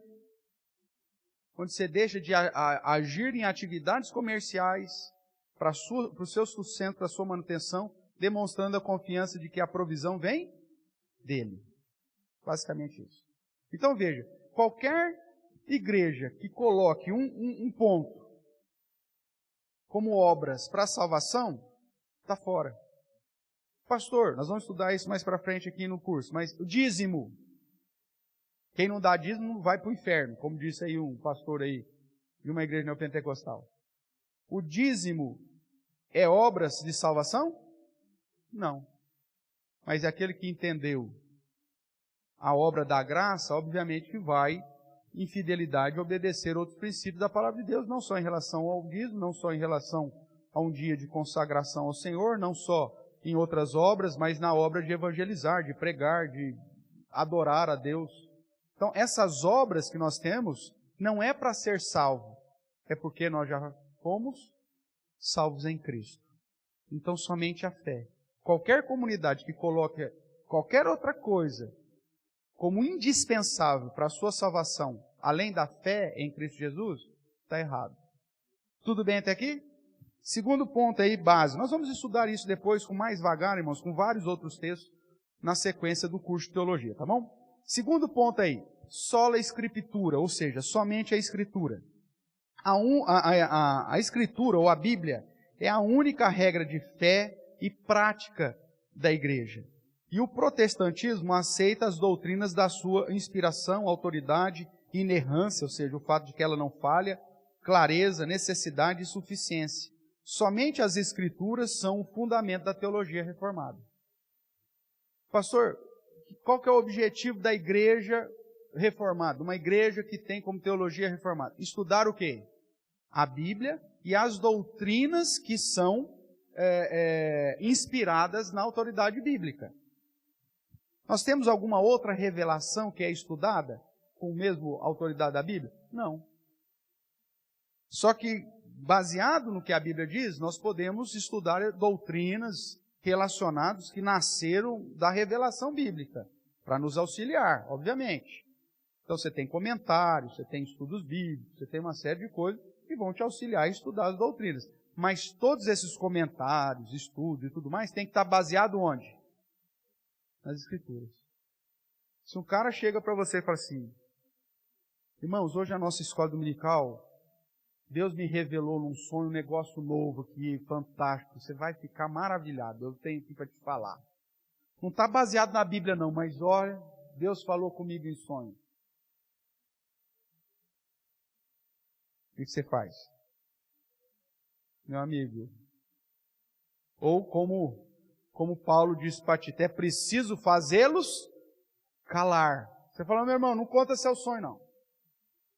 onde você deixa de agir em atividades comerciais para o seu sustento, para a sua manutenção, demonstrando a confiança de que a provisão vem dele. Basicamente isso. Então veja, qualquer igreja que coloque um ponto como obras para a salvação, está fora. Pastor, nós vamos estudar isso mais para frente aqui no curso, mas o dízimo, quem não dá dízimo vai para o inferno, como disse aí um pastor aí de uma igreja neopentecostal. O dízimo é obras de salvação? Não. Mas é aquele que entendeu a obra da graça, obviamente que vai, em fidelidade, obedecer outros princípios da palavra de Deus, não só em relação ao dízimo, não só em relação a um dia de consagração ao Senhor, não só em outras obras, mas na obra de evangelizar, de pregar, de adorar a Deus. Então, essas obras que nós temos, não é para ser salvo, é porque nós já fomos salvos em Cristo. Então, somente a fé. Qualquer comunidade que coloque qualquer outra coisa como indispensável para a sua salvação, além da fé em Cristo Jesus, está errado. Tudo bem até aqui? Segundo ponto aí, básico. Nós vamos estudar isso depois com mais vagar, irmãos, com vários outros textos na sequência do curso de teologia, tá bom? Segundo ponto aí, sola escritura, ou seja, somente a escritura. A escritura ou a Bíblia é a única regra de fé e prática da igreja. E o protestantismo aceita as doutrinas da sua inspiração, autoridade, inerrância, ou seja, o fato de que ela não falha, clareza, necessidade e suficiência. Somente as Escrituras são o fundamento da teologia reformada. Pastor, qual que é o objetivo da igreja reformada? Uma igreja que tem como teologia reformada. Estudar o quê? A Bíblia e as doutrinas que são inspiradas na autoridade bíblica. Nós temos alguma outra revelação que é estudada com a mesma autoridade da Bíblia? Não. Só que, baseado no que a Bíblia diz, nós podemos estudar doutrinas relacionadas que nasceram da revelação bíblica, para nos auxiliar, obviamente. Então você tem comentários, você tem estudos bíblicos, você tem uma série de coisas que vão te auxiliar a estudar as doutrinas. Mas todos esses comentários, estudos e tudo mais, tem que estar baseado onde? Nas Escrituras. Se um cara chega para você e fala assim, irmãos, hoje a nossa escola dominical, Deus me revelou num sonho um negócio novo aqui, fantástico, você vai ficar maravilhado, eu tenho aqui para te falar. Não está baseado na Bíblia não, mas olha, Deus falou comigo em sonho. O que você faz? Meu amigo. Ou como Paulo disse para Tito, é preciso fazê-los calar. Você fala, meu irmão, não conta seu sonho não.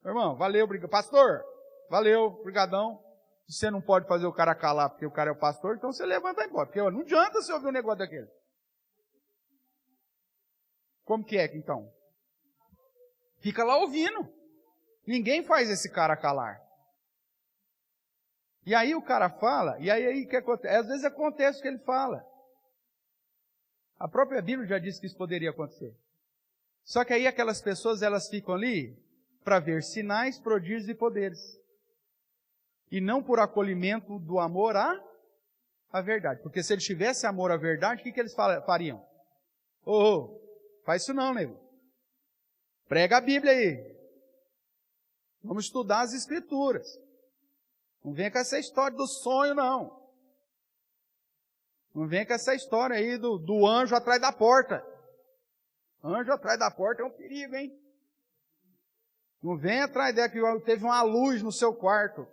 Meu irmão, valeu, obrigado. Pastor, valeu, brigadão. Se você não pode fazer o cara calar porque o cara é o pastor, então você levanta e vai embora. Porque não adianta você ouvir um negócio daquele. Como que é então? Fica lá ouvindo. Ninguém faz esse cara calar. E aí o cara fala, e aí o que acontece? Às vezes acontece o que ele fala. A própria Bíblia já disse que isso poderia acontecer. Só que aí aquelas pessoas, elas ficam ali para ver sinais, prodígios e poderes. E não por acolhimento do amor à verdade. Porque se eles tivessem amor à verdade, o que eles fariam? Faz isso não, nego. Prega a Bíblia aí. Vamos estudar as Escrituras. Não vem com essa história do sonho, não. Não vem com essa história aí do anjo atrás da porta. Anjo atrás da porta é um perigo, hein? Não vem atrás dela que teve uma luz no seu quarto.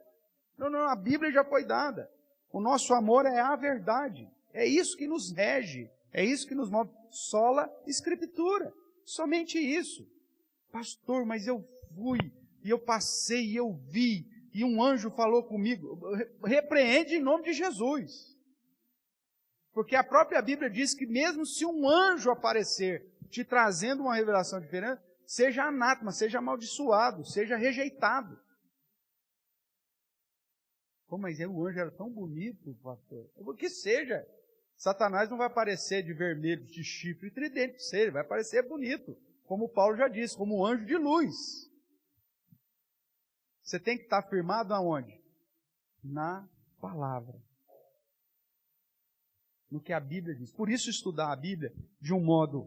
Não, a Bíblia já foi dada. O nosso amor é a verdade. É isso que nos rege. É isso que nos move. Sola Escritura. Somente isso. Pastor, mas eu fui, e eu passei, e eu vi, e um anjo falou comigo. Repreende em nome de Jesus. Porque a própria Bíblia diz que mesmo se um anjo aparecer te trazendo uma revelação diferente, seja anátema, seja amaldiçoado, seja rejeitado. Pô, mas o anjo era tão bonito, pastor. O que seja. Satanás não vai aparecer de vermelho, de chifre e tridente, ele vai aparecer bonito. Como Paulo já disse, como um anjo de luz. Você tem que estar firmado aonde? Na palavra. No que a Bíblia diz. Por isso estudar a Bíblia de um modo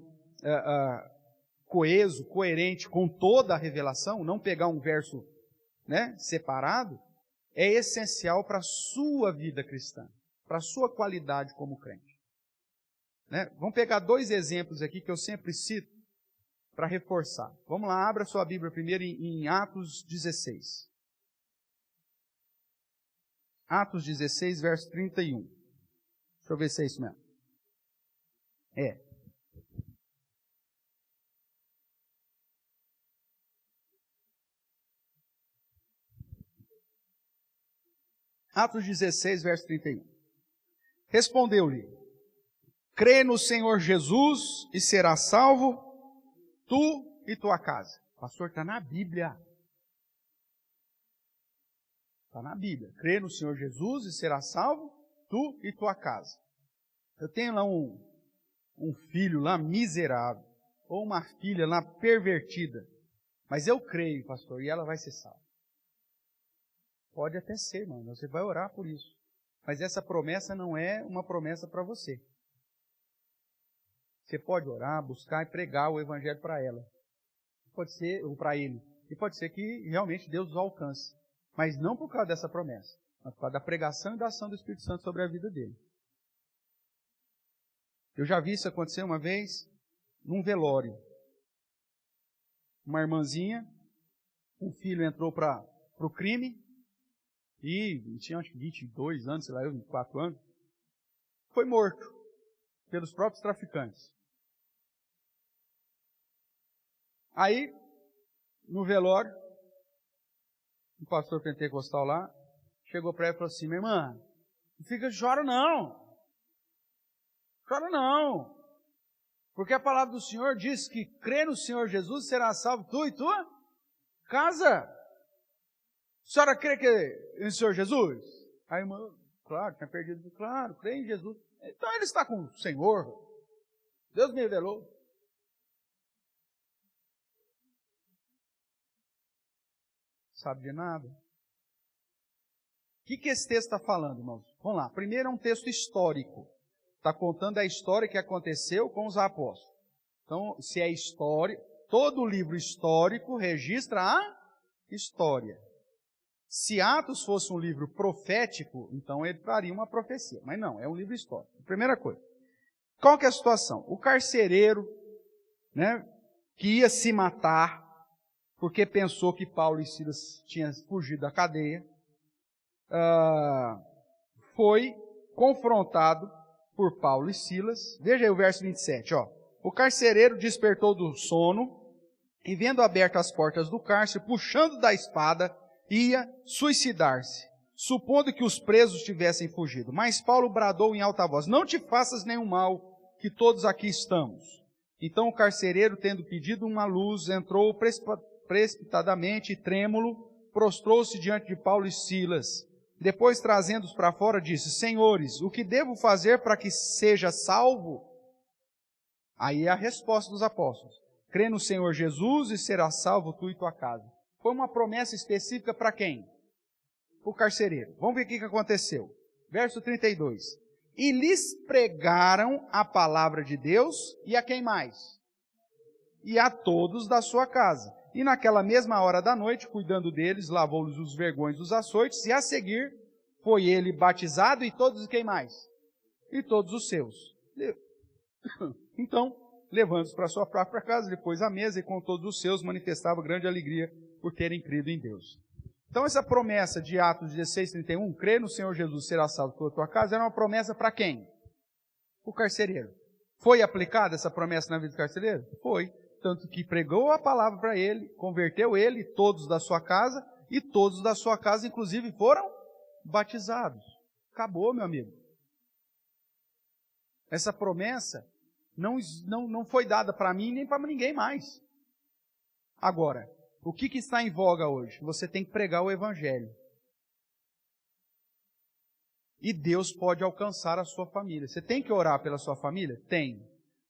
coeso, coerente com toda a revelação, não pegar um verso separado, é essencial para a sua vida cristã, para a sua qualidade como crente. Vamos pegar 2 exemplos aqui que eu sempre cito para reforçar. Vamos lá, abra sua Bíblia primeiro em Atos 16. Atos 16, verso 31. Deixa eu ver se é isso mesmo. Atos 16, verso 31. Respondeu-lhe, crê no Senhor Jesus e serás salvo, tu e tua casa. Pastor, está na Bíblia. Está na Bíblia. Crê no Senhor Jesus e serás salvo, tu e tua casa. Eu tenho lá um filho lá miserável, ou uma filha lá pervertida. Mas eu creio, pastor, e ela vai ser salva. Pode até ser, irmão, você vai orar por isso. Mas essa promessa não é uma promessa para você. Você pode orar, buscar e pregar o Evangelho para ela. Pode ser, ou para ele. E pode ser que realmente Deus os alcance. Mas não por causa dessa promessa. mas por causa da pregação e da ação do Espírito Santo sobre a vida dele. Eu já vi isso acontecer uma vez num velório. Uma irmãzinha, um filho entrou para o crime e tinha acho que 22 anos, sei lá, 24 anos, foi morto pelos próprios traficantes. Aí, no velório, o pastor pentecostal lá chegou para ela e falou assim: minha irmã, não chora não. Chora não. Porque a palavra do Senhor diz que crê no Senhor Jesus será salvo tu e tua casa. A senhora crê que no Senhor Jesus? A irmã, claro, tinha perdido. Claro, crê em Jesus. Então ele está com o Senhor. Deus me revelou. Sabe de nada? O que esse texto está falando, irmãos? Vamos lá. Primeiro é um texto histórico. Está contando a história que aconteceu com os apóstolos. Então, se é história, todo livro histórico registra a história. Se Atos fosse um livro profético, então ele traria uma profecia. Mas não, é um livro histórico. Primeira coisa. Qual que é a situação? O carcereiro, né, que ia se matar, porque pensou que Paulo e Silas tinham fugido da cadeia, foi confrontado por Paulo e Silas. Veja aí o verso 27, ó. O carcereiro despertou do sono e, vendo abertas as portas do cárcere, puxando da espada, ia suicidar-se, supondo que os presos tivessem fugido. Mas Paulo bradou em alta voz: não te faças nenhum mal, que todos aqui estamos. Então o carcereiro, tendo pedido uma luz, entrou precipitadamente e trêmulo, prostrou-se diante de Paulo e Silas. Depois, trazendo-os para fora, disse: senhores, o que devo fazer para que seja salvo? Aí é a resposta dos apóstolos: crê no Senhor Jesus e será salvo tu e tua casa. Foi uma promessa específica para quem? O carcereiro. Vamos ver o que aconteceu. Verso 32. E lhes pregaram a palavra de Deus, e a quem mais? E a todos da sua casa. E naquela mesma hora da noite, cuidando deles, lavou-lhes os vergões dos açoites, e a seguir foi ele batizado, e todos quem mais? E todos os seus. Então, levando-os para sua própria casa, depois à mesa, e com todos os seus manifestava grande alegria por terem crido em Deus. Então essa promessa de Atos 16:31, crê no Senhor Jesus, será salvo toda a tua casa, era uma promessa para quem? O carcereiro. Foi aplicada essa promessa na vida do carcereiro? Foi. Tanto que pregou a palavra para ele, converteu ele, todos da sua casa, e todos da sua casa, inclusive, foram batizados. Acabou, meu amigo. Essa promessa não foi dada para mim nem para ninguém mais. Agora, o que está em voga hoje? Você tem que pregar o Evangelho. E Deus pode alcançar a sua família. Você tem que orar pela sua família? Tem.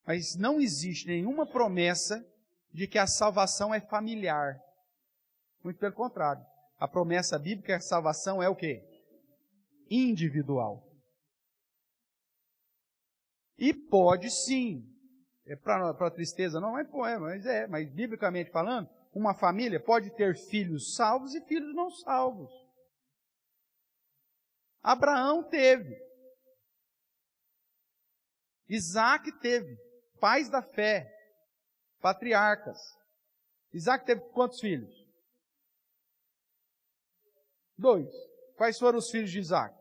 Mas não existe nenhuma promessa de que a salvação é familiar. Muito pelo contrário. A promessa bíblica é que a salvação é o quê? Individual. E pode sim. É para tristeza não, mas biblicamente falando, uma família pode ter filhos salvos e filhos não salvos. Abraão teve. Isaac teve. Pais da fé. Patriarcas. Isaac teve quantos filhos? 2. Quais foram os filhos de Isaac?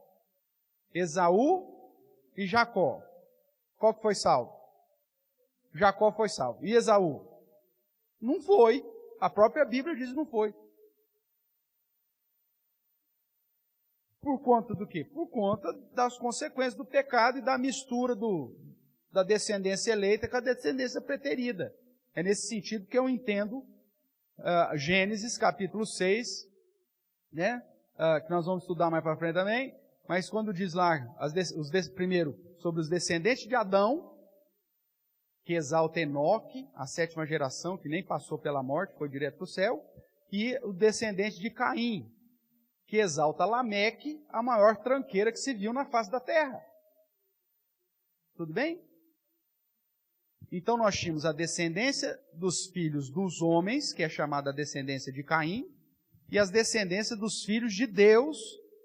Esaú e Jacó. Qual que foi salvo? Jacó foi salvo. E Esaú? Não foi. A própria Bíblia diz que não foi. Por conta do quê? Por conta das consequências do pecado e da mistura da descendência eleita com a descendência preterida. É nesse sentido que eu entendo Gênesis capítulo 6, né? Que nós vamos estudar mais para frente também, mas quando diz lá, primeiro, sobre os descendentes de Adão, que exalta Enoque, a 7ª geração, que nem passou pela morte, foi direto para o céu, e o descendente de Caim, que exalta Lameque, a maior tranqueira que se viu na face da terra. Tudo bem? Então nós tínhamos a descendência dos filhos dos homens, que é chamada a descendência de Caim, e as descendências dos filhos de Deus,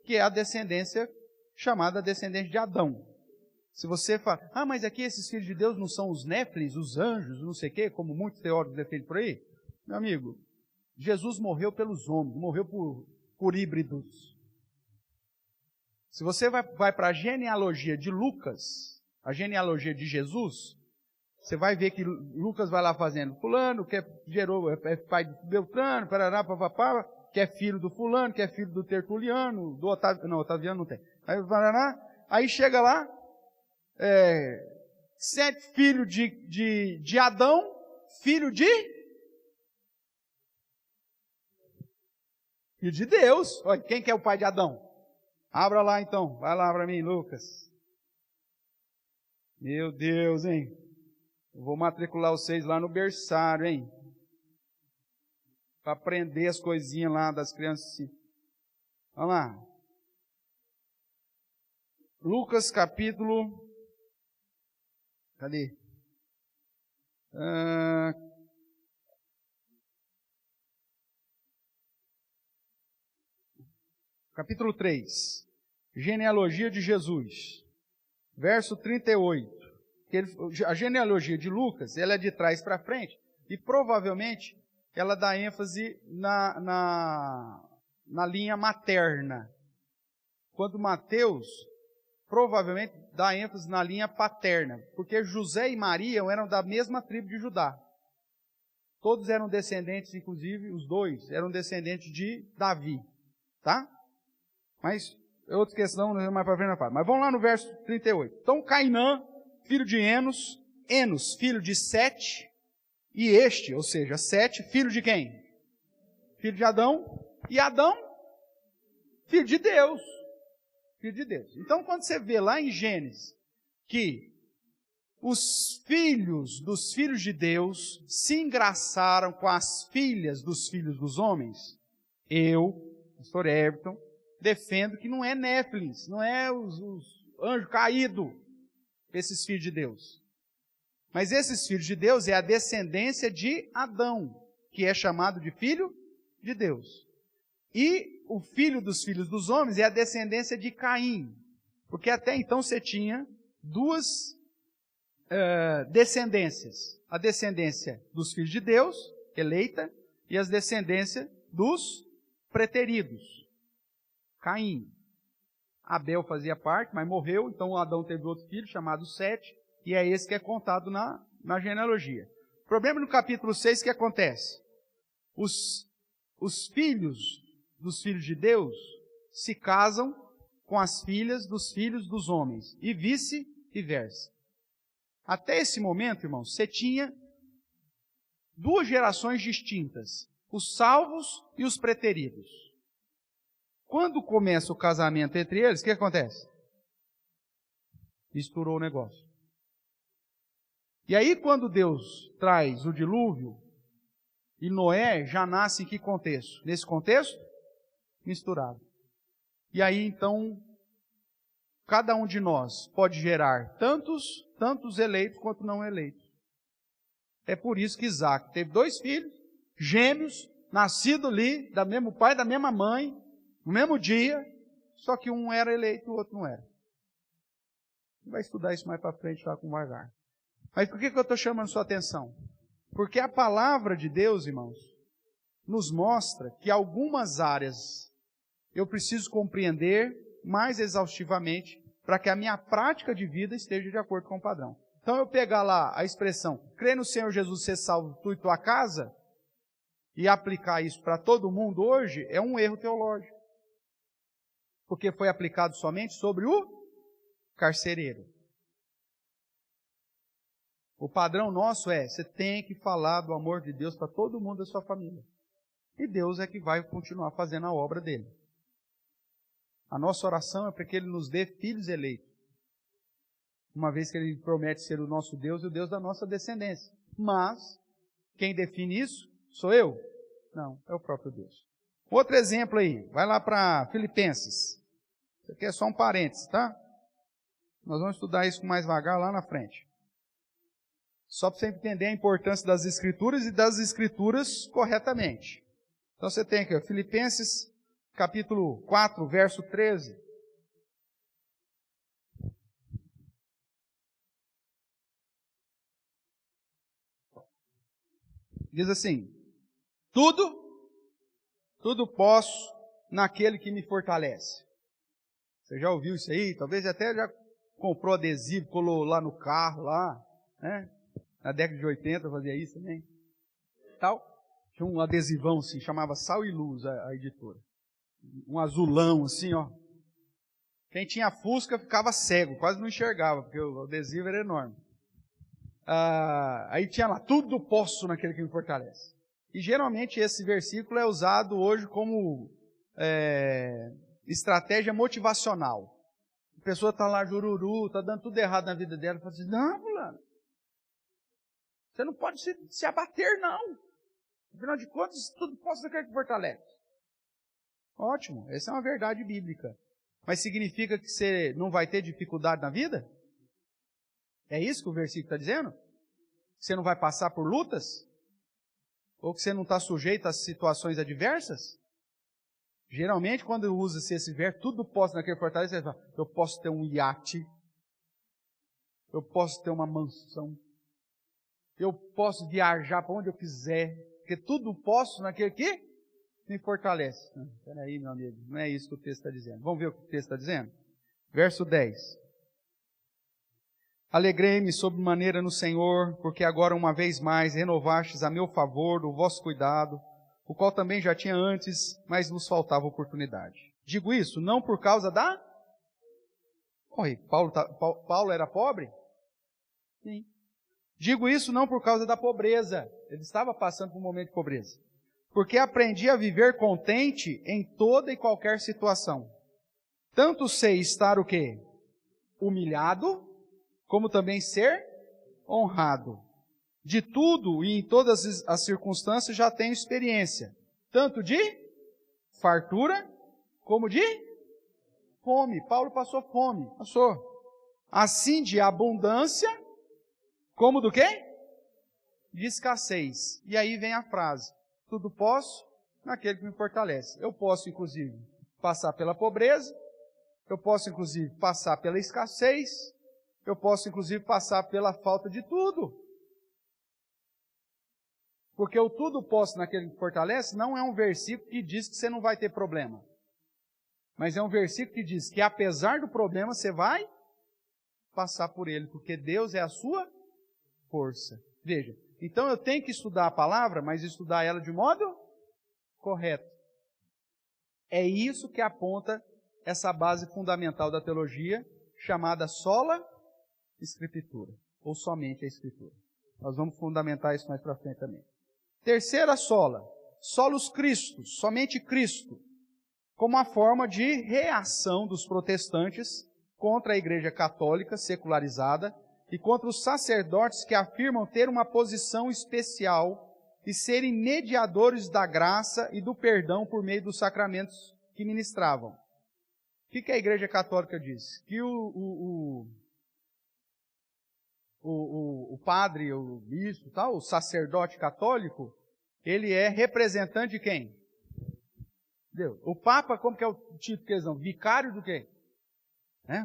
que é a descendência chamada descendente de Adão. Se você fala, mas aqui esses filhos de Deus não são os néfilins, os anjos, não sei o quê, como muitos teólogos defendem por aí. Meu amigo, Jesus morreu pelos homens, morreu por híbridos. Se você vai para a genealogia de Lucas, a genealogia de Jesus, você vai ver que Lucas vai lá fazendo fulano, que gerou, é pai de Beltrano, parará, papapá, que é filho do fulano, que é filho do Tertuliano, do Otaviano, não, Otaviano não tem. Aí chega lá, 7 filhos de Adão, filho de Deus. Olha, quem que é o pai de Adão? Abra lá então, vai lá para mim, Lucas. Meu Deus, hein? Eu vou matricular vocês lá no berçário, hein? Para aprender as coisinhas lá das crianças. Vamos lá. Lucas capítulo... Cadê? Capítulo 3. Genealogia de Jesus. Verso 38. A genealogia de Lucas, ela é de trás para frente, e provavelmente ela dá ênfase na linha materna. Quando Mateus, provavelmente dá ênfase na linha paterna, porque José e Maria eram da mesma tribo de Judá. Todos eram descendentes, inclusive os dois, eram descendentes de Davi. Tá? Mas é outra questão, mais para frente na fala. Mas vamos lá no verso 38. Então Cainã, filho de Enos, Enos, filho de Sete, e este, ou seja, Sete, filho de quem? Filho de Adão, e Adão, filho de Deus. Filho de Deus. Então, quando você vê lá em Gênesis, que os filhos dos filhos de Deus se engraçaram com as filhas dos filhos dos homens, eu, pastor Everton, defendo que não é Néfilins, não é os anjos caídos, esses filhos de Deus. Mas esses filhos de Deus é a descendência de Adão, que é chamado de filho de Deus. E o filho dos filhos dos homens é a descendência de Caim, porque até então você tinha duas descendências. A descendência dos filhos de Deus, eleita, e as descendências dos preteridos. Caim. Abel fazia parte, mas morreu, então Adão teve outro filho chamado Sete, e é esse que é contado na genealogia. O problema no capítulo 6 que acontece? Os filhos dos filhos de Deus se casam com as filhas dos filhos dos homens, e vice-versa. Até esse momento, irmãos, você tinha duas gerações distintas, os salvos e os preteridos. Quando começa o casamento entre eles, o que acontece? Misturou o negócio. E aí, quando Deus traz o dilúvio, e Noé já nasce em que contexto? Nesse contexto? Misturado. E aí, então, cada um de nós pode gerar tantos eleitos quanto não eleitos. É por isso que Isaac teve 2 filhos, gêmeos, nascidos ali, do mesmo pai, da mesma mãe, no mesmo dia, só que um era eleito e o outro não era. Vai estudar isso mais para frente lá com o Vargar. Mas por que eu estou chamando sua atenção? Porque a palavra de Deus, irmãos, nos mostra que algumas áreas eu preciso compreender mais exaustivamente para que a minha prática de vida esteja de acordo com o padrão. Então eu pegar lá a expressão, crê no Senhor Jesus, ser salvo tu e tua casa, e aplicar isso para todo mundo hoje, é um erro teológico. Porque foi aplicado somente sobre o carcereiro. O padrão nosso é, você tem que falar do amor de Deus para todo mundo da sua família. E Deus é que vai continuar fazendo a obra dele. A nossa oração é para que Ele nos dê filhos eleitos. Uma vez que Ele promete ser o nosso Deus e o Deus da nossa descendência. Mas, quem define isso? Sou eu? Não, é o próprio Deus. Outro exemplo aí, vai lá para Filipenses. Isso aqui é só um parênteses, tá? Nós vamos estudar isso com mais vagar lá na frente. Só para você entender a importância das Escrituras e das Escrituras corretamente. Então você tem aqui, Filipenses capítulo 4, verso 13. Diz assim: tudo posso naquele que me fortalece. Você já ouviu isso aí? Talvez até já comprou adesivo, colou lá no carro, lá, né? Na década de 80 fazia isso também. Tal. Tinha um adesivão assim, chamava Sal e Luz, a editora. Um azulão assim, ó. Quem tinha Fusca ficava cego, quase não enxergava, porque o adesivo era enorme. Aí tinha lá, tudo posso naquele que me fortalece. E geralmente esse versículo é usado hoje como estratégia motivacional. A pessoa está lá, jururu, está dando tudo errado na vida dela, fala assim: não, fulano, você não pode se abater, não. Afinal de contas, tudo posso naquele que fortalece. Ótimo, essa é uma verdade bíblica. Mas significa que você não vai ter dificuldade na vida? É isso que o versículo está dizendo? Que você não vai passar por lutas? Ou que você não está sujeito a situações adversas? Geralmente, quando usa-se esse verso, tudo posso naquele fortaleza, você fala: eu posso ter um iate, eu posso ter uma mansão, eu posso viajar para onde eu quiser, porque tudo posso naquele que me fortalece. Espera aí, meu amigo, não é isso que o texto está dizendo. Vamos ver o que o texto está dizendo? Verso 10. Alegrei-me sobremaneira no Senhor, porque agora uma vez mais renovastes a meu favor o vosso cuidado, o qual também já tinha antes, mas nos faltava oportunidade. Digo isso não por causa da... Oi, Paulo era pobre? Sim. Digo isso não por causa da pobreza. Ele estava passando por um momento de pobreza. Porque aprendi a viver contente em toda e qualquer situação. Tanto sei estar o quê? Humilhado, como também ser honrado. De tudo e em todas as circunstâncias já tenho experiência, tanto de fartura, como de fome. Paulo passou fome, passou. Assim de abundância, como do quê? De escassez. E aí vem a frase: tudo posso naquele que me fortalece. Eu posso, inclusive, passar pela pobreza, eu posso, inclusive, passar pela escassez, eu posso, inclusive, passar pela falta de tudo. Porque o tudo posso naquele que fortalece não é um versículo que diz que você não vai ter problema. Mas é um versículo que diz que apesar do problema você vai passar por ele, porque Deus é a sua força. Veja, então eu tenho que estudar a palavra, mas estudar ela de modo correto. É isso que aponta essa base fundamental da teologia, chamada sola Escritura, ou somente a Escritura. Nós vamos fundamentar isso mais para frente também. Terceira sola, solus Christus, somente Cristo, como uma forma de reação dos protestantes contra a Igreja Católica secularizada e contra os sacerdotes que afirmam ter uma posição especial e serem mediadores da graça e do perdão por meio dos sacramentos que ministravam. O que a Igreja Católica diz? Que o padre, o bispo, o sacerdote católico, ele é representante de quem? Deus. O Papa, como que é o título que eles dão? Vicário do quê?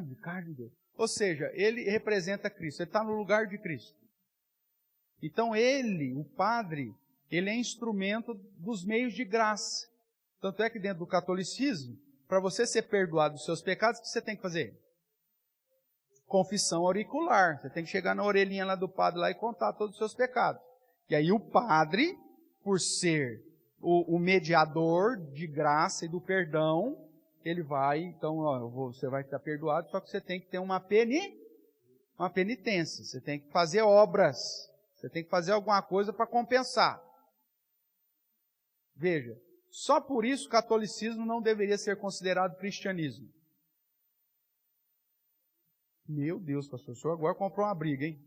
Vicário de Deus. Ou seja, ele representa Cristo, ele está no lugar de Cristo. Então ele, o padre, ele é instrumento dos meios de graça. Tanto é que dentro do catolicismo, para você ser perdoado dos seus pecados, o que você tem que fazer? Confissão auricular. Você tem que chegar na orelhinha lá do padre lá e contar todos os seus pecados. E aí o padre, por ser o mediador de graça e do perdão, ele vai, então, você vai estar perdoado, só que você tem que ter uma penitência. Você tem que fazer obras. Você tem que fazer alguma coisa para compensar. Veja, só por isso o catolicismo não deveria ser considerado cristianismo. Meu Deus, pastor, o senhor agora comprou uma briga, hein?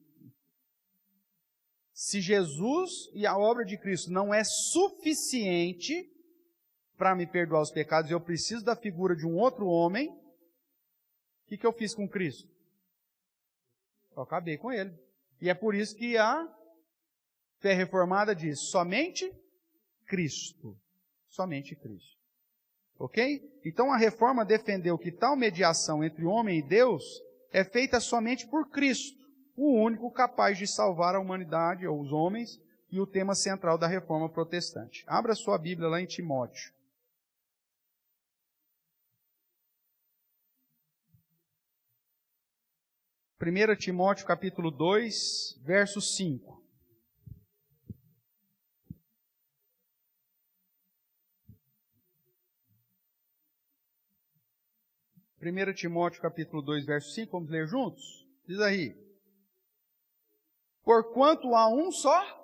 Se Jesus e a obra de Cristo não é suficiente para me perdoar os pecados, eu preciso da figura de um outro homem, o que eu fiz com Cristo? Eu acabei com ele. E é por isso que a fé reformada diz: somente Cristo. Somente Cristo. Ok? Então a reforma defendeu que tal mediação entre homem e Deus é feita somente por Cristo, o único capaz de salvar a humanidade, ou os homens, e o tema central da reforma protestante. Abra sua Bíblia lá em Timóteo. 1 Timóteo capítulo 2, verso 5. Primeiro Timóteo capítulo 2, verso 5, vamos ler juntos? Diz aí: porquanto há um só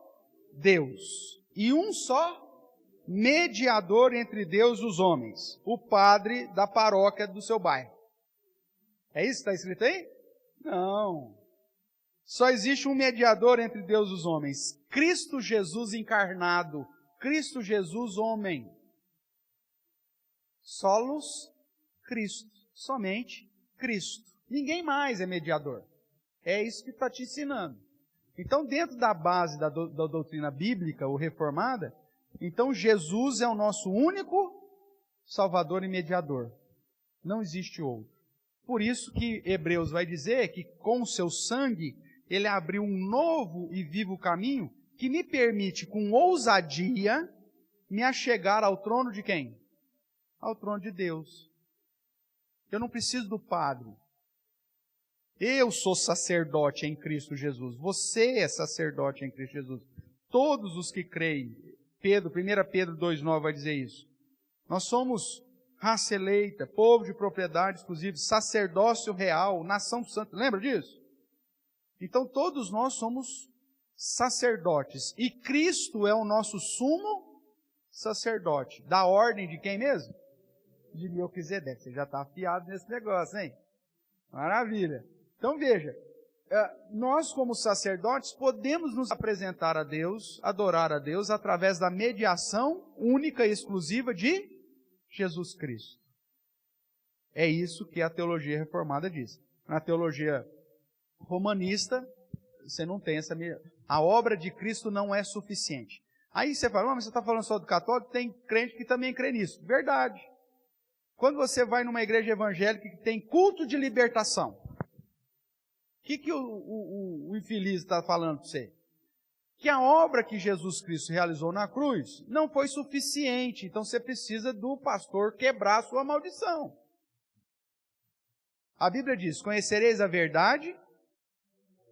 Deus, e um só mediador entre Deus e os homens, o padre da paróquia do seu bairro. É isso que está escrito aí? Não. Só existe um mediador entre Deus e os homens, Cristo Jesus encarnado, Cristo Jesus homem. Solos Cristo, somente Cristo. Ninguém mais é mediador. É isso que está te ensinando. Então, dentro da base da doutrina bíblica ou reformada, então Jesus é o nosso único Salvador e mediador. Não existe outro. Por isso que Hebreus vai dizer que com o seu sangue ele abriu um novo e vivo caminho que me permite com ousadia me achegar ao trono de quem? Ao trono de Deus. Eu não preciso do padre. Eu sou sacerdote em Cristo Jesus. Você é sacerdote em Cristo Jesus. Todos os que creem. 1 Pedro 2,9 vai dizer isso. Nós somos raça eleita, povo de propriedade exclusiva, sacerdócio real, nação santa. Lembra disso? Então todos nós somos sacerdotes. E Cristo é o nosso sumo sacerdote. Da ordem de quem mesmo? De Melquisedeque. Você já está afiado nesse negócio, hein? Maravilha. Então veja, nós como sacerdotes podemos nos apresentar a Deus, adorar a Deus, através da mediação única e exclusiva de Jesus Cristo. É isso que a teologia reformada diz. Na teologia romanista, você não tem essa mediação. A obra de Cristo não é suficiente. Aí você fala, mas você está falando só do católico, tem crente que também crê nisso. Verdade. Quando você vai numa igreja evangélica que tem culto de libertação, o que o infeliz está falando para você? Que a obra que Jesus Cristo realizou na cruz não foi suficiente, então você precisa do pastor quebrar a sua maldição. A Bíblia diz, conhecereis a verdade,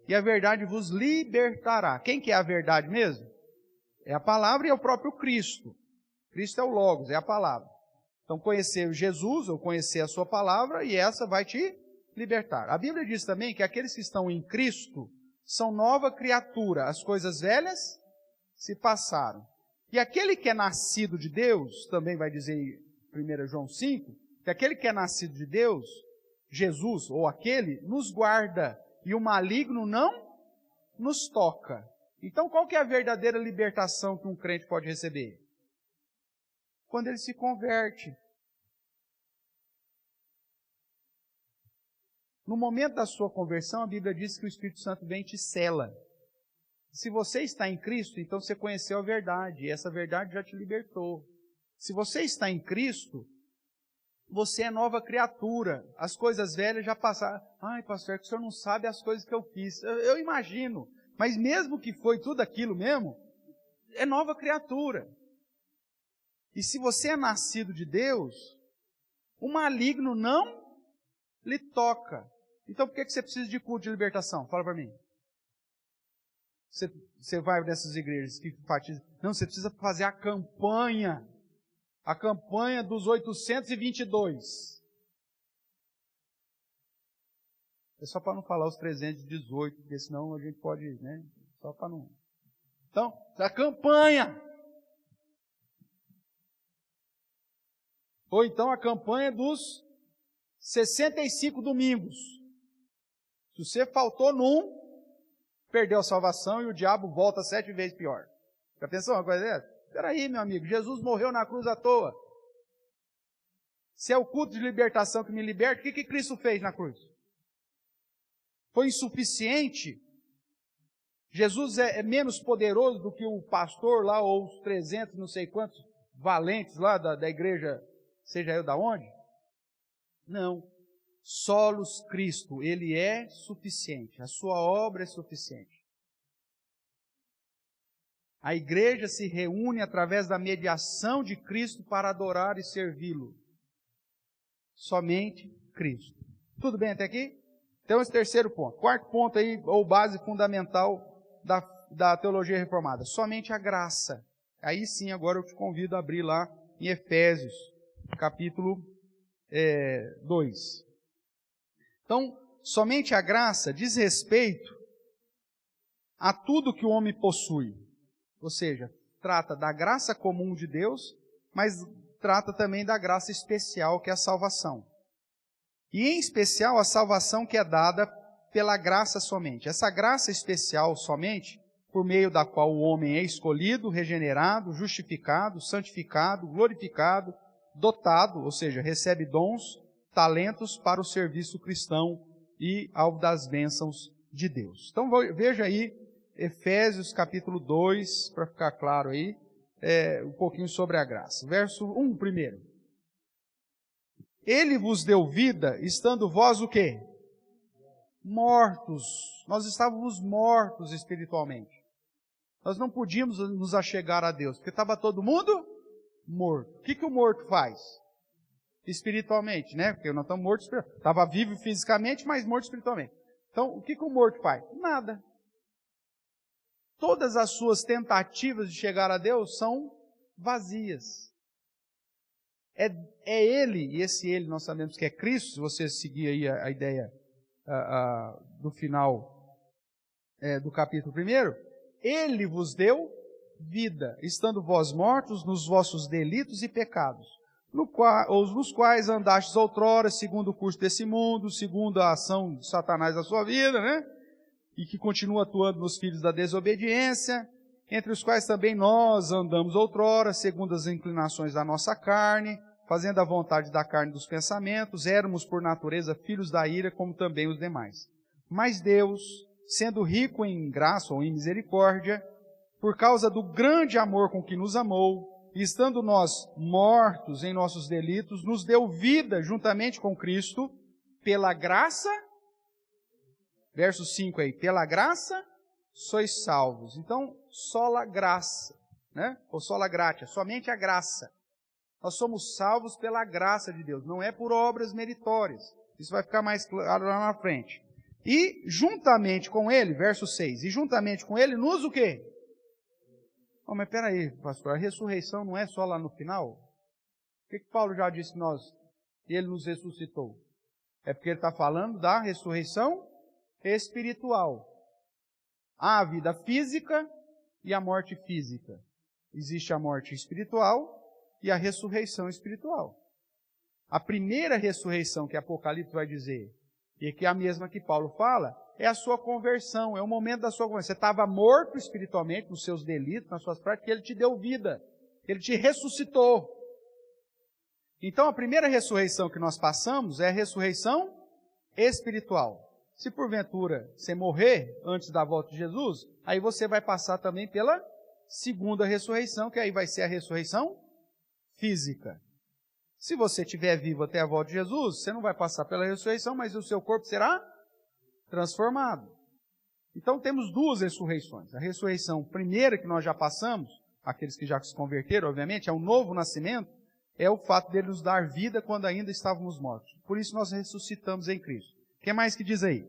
e a verdade vos libertará. Quem que é a verdade mesmo? É a palavra e é o próprio Cristo. Cristo é o Logos, é a palavra. Então conhecer Jesus, ou conhecer a sua palavra, e essa vai te libertar. A Bíblia diz também que aqueles que estão em Cristo são nova criatura. As coisas velhas se passaram. E aquele que é nascido de Deus, também vai dizer em 1 João 5, que aquele que é nascido de Deus, Jesus, ou aquele, nos guarda, e o maligno não nos toca. Então qual que é a verdadeira libertação que um crente pode receber? Quando ele se converte. No momento da sua conversão, a Bíblia diz que o Espírito Santo vem e te sela. Se você está em Cristo, então você conheceu a verdade, e essa verdade já te libertou. Se você está em Cristo, você é nova criatura. As coisas velhas já passaram. Ai, pastor, é que o senhor não sabe as coisas que eu fiz. Eu imagino, mas mesmo que foi tudo aquilo mesmo, é nova criatura. E se você é nascido de Deus, o maligno não lhe toca. Então por que você precisa de culto de libertação? Fala para mim. Você vai nessas igrejas que enfatizam. Não, você precisa fazer a campanha. A campanha dos 822. É só para não falar os 318, porque senão a gente pode, né? Só para não. Então, a campanha. Ou então a campanha dos 65 domingos. Se você faltou num, perdeu a salvação e o diabo volta 7 vezes pior. Já pensou uma coisa dessa? Espera aí, meu amigo, Jesus morreu na cruz à toa. Se é o culto de libertação que me liberta, o que Cristo fez na cruz? Foi insuficiente? Jesus é menos poderoso do que o pastor lá, ou os 300, não sei quantos, valentes lá da igreja seja eu da onde? Não. Solos Cristo, Ele é suficiente, a sua obra é suficiente. A igreja se reúne através da mediação de Cristo para adorar e servi-lo. Somente Cristo. Tudo bem até aqui? Então esse terceiro ponto. Quarto ponto aí, ou base fundamental da teologia reformada. Somente a graça. Aí sim, agora eu te convido a abrir lá em Efésios, capítulo 2. Então, somente a graça diz respeito a tudo que o homem possui. Ou seja, trata da graça comum de Deus, mas trata também da graça especial, que é a salvação. E em especial a salvação que é dada pela graça somente. Essa graça especial somente, por meio da qual o homem é escolhido, regenerado, justificado, santificado, glorificado, dotado, ou seja, recebe dons, talentos para o serviço cristão e alvo das bênçãos de Deus. Então veja aí Efésios capítulo 2, para ficar claro aí, um pouquinho sobre a graça. Verso 1 primeiro. Ele vos deu vida, estando vós o quê? Mortos. Nós estávamos mortos espiritualmente. Nós não podíamos nos achegar a Deus, porque estava todo mundo morto. O que o morto faz? Espiritualmente, né? Porque nós estamos mortos espiritualmente. Estava vivo fisicamente, mas morto espiritualmente. Então, o que o morto faz? Nada. Todas as suas tentativas de chegar a Deus são vazias. É Ele, e esse Ele nós sabemos que é Cristo, se você seguir aí a ideia do final do capítulo 1, Ele vos deu vida, estando vós mortos nos vossos delitos e pecados, nos quais andastes outrora, segundo o curso desse mundo, segundo a ação de Satanás na sua vida, né? E que continua atuando nos filhos da desobediência, entre os quais também nós andamos outrora, segundo as inclinações da nossa carne, fazendo a vontade da carne e dos pensamentos, éramos por natureza filhos da ira, como também os demais. Mas Deus, sendo rico em graça ou em misericórdia, por causa do grande amor com que nos amou, e estando nós mortos em nossos delitos, nos deu vida juntamente com Cristo, pela graça, verso 5 aí, pela graça sois salvos. Então, sola graça, né? Ou sola gratia, somente a graça. Nós somos salvos pela graça de Deus, não é por obras meritórias. Isso vai ficar mais claro lá na frente. E juntamente com Ele, verso 6, e juntamente com Ele nos o quê? Oh, mas peraí, pastor, a ressurreição não é só lá no final? O que Paulo já disse que Ele nos ressuscitou? É porque ele está falando da ressurreição espiritual. Há a vida física e a morte física. Existe a morte espiritual e a ressurreição espiritual. A primeira ressurreição que Apocalipse vai dizer, e que é a mesma que Paulo fala, é a sua conversão, é o momento da sua conversão. Você estava morto espiritualmente nos seus delitos, nas suas práticas, e Ele te deu vida, Ele te ressuscitou. Então a primeira ressurreição que nós passamos é a ressurreição espiritual. Se porventura você morrer antes da volta de Jesus, aí você vai passar também pela segunda ressurreição, que aí vai ser a ressurreição física. Se você estiver vivo até a volta de Jesus, você não vai passar pela ressurreição, mas o seu corpo será transformado. Então temos duas ressurreições. A ressurreição primeira que nós já passamos, aqueles que já se converteram, obviamente, é o novo nascimento, é o fato dele nos dar vida quando ainda estávamos mortos. Por isso nós ressuscitamos em Cristo. O que mais que diz aí?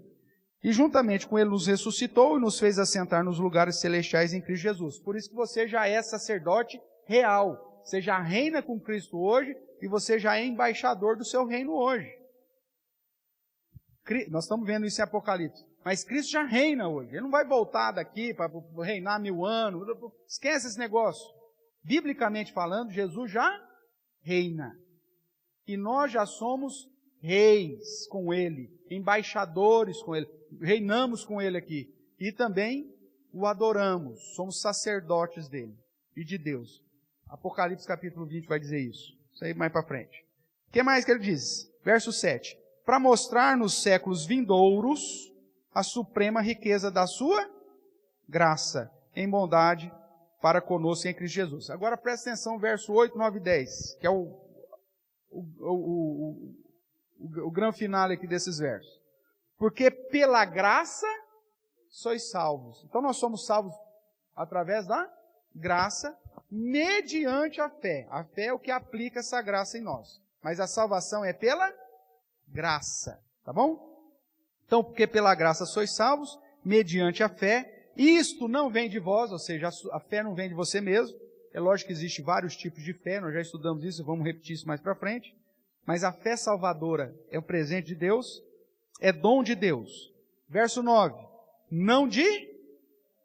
E juntamente com Ele nos ressuscitou e nos fez assentar nos lugares celestiais em Cristo Jesus. Por isso que você já é sacerdote real. Você já reina com Cristo hoje e você já é embaixador do seu reino hoje. Nós estamos vendo isso em Apocalipse. Mas Cristo já reina hoje. Ele não vai voltar daqui para reinar 1000 anos. Esquece esse negócio. Biblicamente falando, Jesus já reina. E nós já somos reis com Ele, embaixadores com Ele. Reinamos com Ele aqui. E também o adoramos. Somos sacerdotes dele e de Deus. Apocalipse capítulo 20 vai dizer isso. Isso aí mais para frente. O que mais que ele diz? Verso 7. Para mostrar nos séculos vindouros a suprema riqueza da sua graça em bondade para conosco em Cristo Jesus. Agora presta atenção, verso 8, 9 e 10, que é o grande finale aqui desses versos. Porque pela graça sois salvos. Então nós somos salvos através da graça, mediante a fé. A fé é o que aplica essa graça em nós. Mas a salvação é pela graça. Tá bom? Então, porque pela graça sois salvos, mediante a fé. Isto não vem de vós, ou seja, a fé não vem de você mesmo. É lógico que existem vários tipos de fé, nós já estudamos isso, vamos repetir isso mais para frente. Mas a fé salvadora é um presente de Deus, é dom de Deus. Verso 9. Não de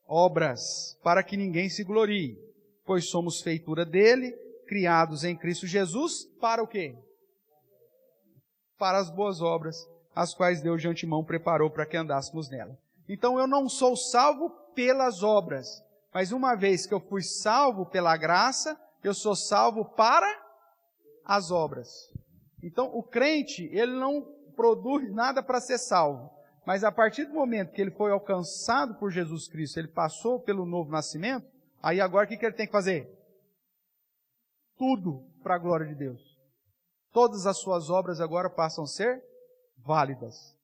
obras, para que ninguém se glorie, pois somos feitura dele, criados em Cristo Jesus, para o quê? Para as boas obras, as quais Deus de antemão preparou para que andássemos nela. Então eu não sou salvo pelas obras, mas uma vez que eu fui salvo pela graça, eu sou salvo para as obras. Então o crente, ele não produz nada para ser salvo, mas a partir do momento que ele foi alcançado por Jesus Cristo, ele passou pelo novo nascimento, aí agora o que ele tem que fazer? Tudo para a glória de Deus. Todas as suas obras agora passam a ser válidas.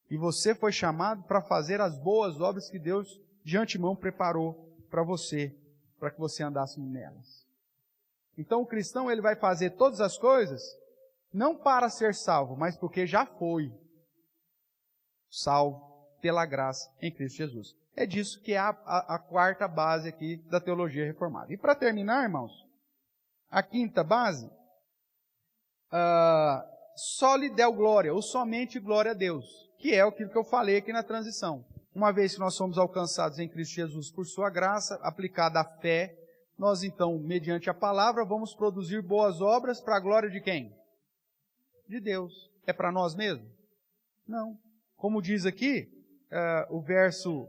E você foi chamado para fazer as boas obras que Deus de antemão preparou para você, para que você andasse nelas. Então o cristão, ele vai fazer todas as coisas, não para ser salvo, mas porque já foi salvo pela graça em Cristo Jesus. É disso que é a quarta base aqui da teologia reformada. E para terminar, irmãos, a quinta base, só lhe deu glória, ou somente glória a Deus, que é aquilo que eu falei aqui na transição. Uma vez que nós somos alcançados em Cristo Jesus por sua graça, aplicada à fé, nós então, mediante a palavra, vamos produzir boas obras para a glória de quem? De Deus. É para nós mesmos? Não. Como diz aqui, o verso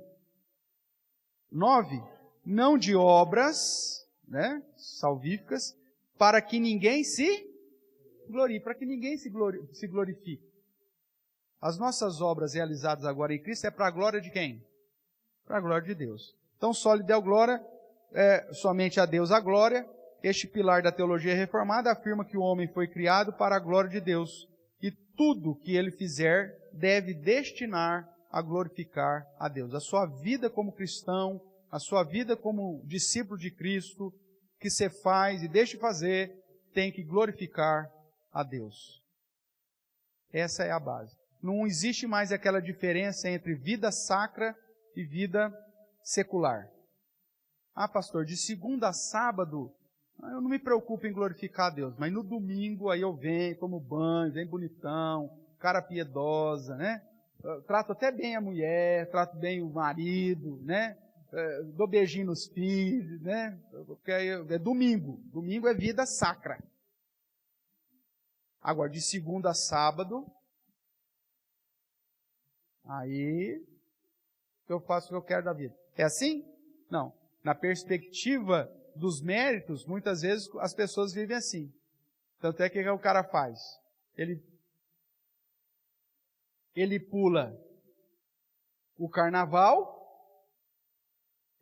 9, não de obras, né, salvíficas, para que ninguém se glorie, para que ninguém se glorifique. As nossas obras realizadas agora em Cristo é para a glória de quem? Para a glória de Deus. Então só lhe deu glória, somente a Deus a glória. Este pilar da teologia reformada afirma que o homem foi criado para a glória de Deus. E tudo que ele fizer deve destinar a glorificar a Deus. A sua vida como cristão, a sua vida como discípulo de Cristo, que você faz e deixa de fazer, tem que glorificar a Deus. Essa é a base. Não existe mais aquela diferença entre vida sacra e vida secular. Ah, pastor, de segunda a sábado, eu não me preocupo em glorificar a Deus, mas no domingo aí eu venho, tomo banho, venho bonitão, cara piedosa, né? Eu trato até bem a mulher, trato bem o marido, né? Dou beijinho nos filhos, né? Porque é domingo. Domingo é vida sacra. Agora, de segunda a sábado, aí eu faço o que eu quero da vida. É assim? Não. Na perspectiva dos méritos, muitas vezes as pessoas vivem assim. Tanto é que o cara faz? Ele pula o carnaval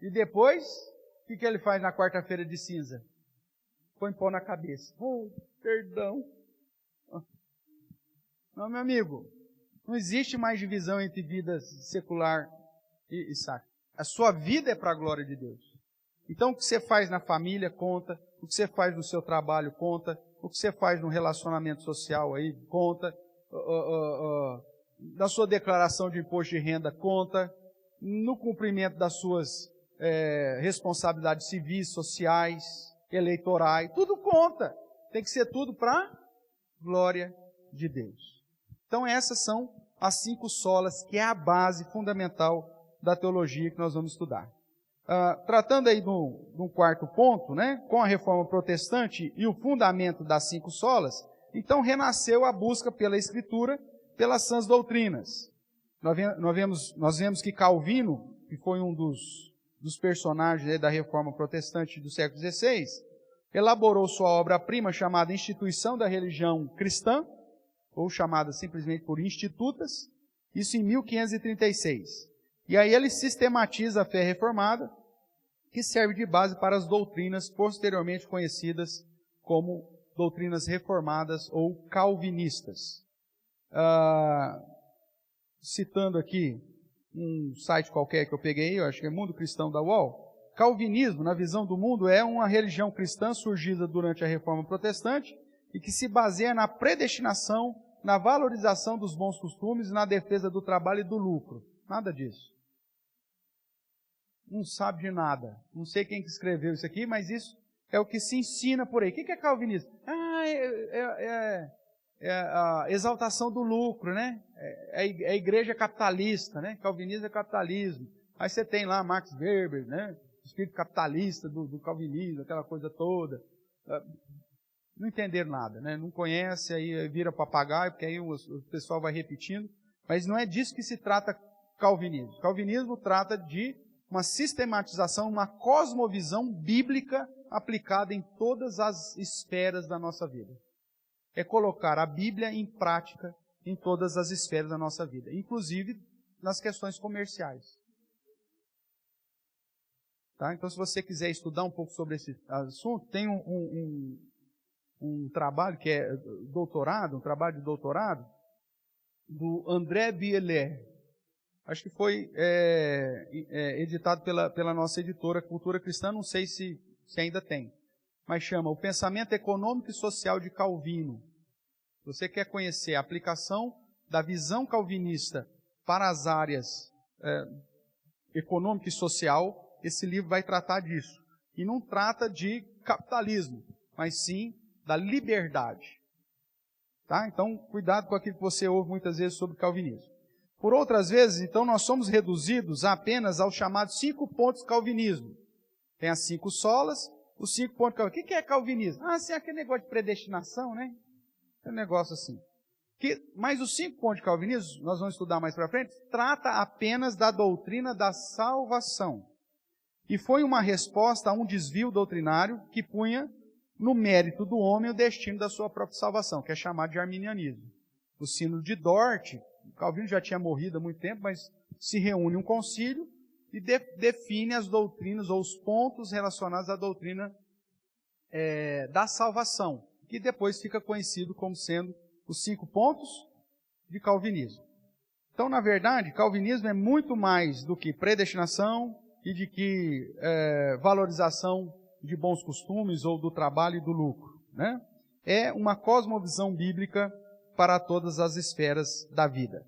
e depois, o que ele faz na quarta-feira de cinza? Põe pó na cabeça. Oh, perdão. Não, meu amigo, não existe mais divisão entre vida secular e sacra. A sua vida é para a glória de Deus. Então, o que você faz na família conta, o que você faz no seu trabalho conta, o que você faz no relacionamento social aí conta, na sua declaração de imposto de renda conta, no cumprimento das suas responsabilidades civis, sociais, eleitorais, tudo conta. Tem que ser tudo para a glória de Deus. Então essas são as 5 solas, que é a base fundamental da teologia que nós vamos estudar. Tratando aí de um quarto ponto, né, com a reforma protestante e o fundamento das 5 solas, então renasceu a busca pela Escritura, pelas sãs doutrinas. Nós vemos que Calvino, que foi um dos personagens da reforma protestante do século XVI, elaborou sua obra-prima chamada Instituição da Religião Cristã, ou chamada simplesmente por Institutas, isso em 1536. E aí ele sistematiza a fé reformada, que serve de base para as doutrinas posteriormente conhecidas como doutrinas reformadas ou calvinistas. Citando aqui um site qualquer que eu peguei, eu acho que é Mundo Cristão da UOL, calvinismo, na visão do mundo, é uma religião cristã surgida durante a Reforma Protestante e que se baseia na predestinação, na valorização dos bons costumes e na defesa do trabalho e do lucro. Nada disso. Não sabe de nada. Não sei quem que escreveu isso aqui, mas isso é o que se ensina por aí. O que é calvinismo? É a exaltação do lucro, né? É a igreja capitalista, né? Calvinismo é capitalismo. Aí você tem lá Max Weber, né? O espírito capitalista do calvinismo, aquela coisa toda. Não entenderam nada, né? Não conhece, aí vira papagaio, porque aí o pessoal vai repetindo. Mas não é disso que se trata calvinismo. Calvinismo trata de uma sistematização, uma cosmovisão bíblica aplicada em todas as esferas da nossa vida. É colocar a Bíblia em prática em todas as esferas da nossa vida, inclusive nas questões comerciais. Tá? Então, se você quiser estudar um pouco sobre esse assunto, tem um trabalho que é doutorado, um trabalho de doutorado, do André Bieler. Acho que foi editado pela nossa editora Cultura Cristã, não sei se ainda tem, mas chama O Pensamento Econômico e Social de Calvino. Se você quer conhecer a aplicação da visão calvinista para as áreas econômica e social, esse livro vai tratar disso. E não trata de capitalismo, mas sim da liberdade. Tá? Então, cuidado com aquilo que você ouve muitas vezes sobre calvinismo. Por outras vezes, então, nós somos reduzidos apenas aos chamados 5 pontos do calvinismo. Tem as 5 solas, os 5 pontos do calvinismo. O que é calvinismo? Sim, aquele negócio de predestinação, né? É um negócio assim. Mas os 5 pontos de calvinismo, nós vamos estudar mais para frente, trata apenas da doutrina da salvação. E foi uma resposta a um desvio doutrinário que punha no mérito do homem o destino da sua própria salvação, que é chamado de arminianismo. O Sínodo de Dort, Calvino já tinha morrido há muito tempo, mas se reúne um concílio e define as doutrinas ou os pontos relacionados à doutrina da salvação, que depois fica conhecido como sendo os 5 pontos de calvinismo. Então, na verdade, calvinismo é muito mais do que predestinação e de que valorização de bons costumes ou do trabalho e do lucro, né? É uma cosmovisão bíblica para todas as esferas da vida.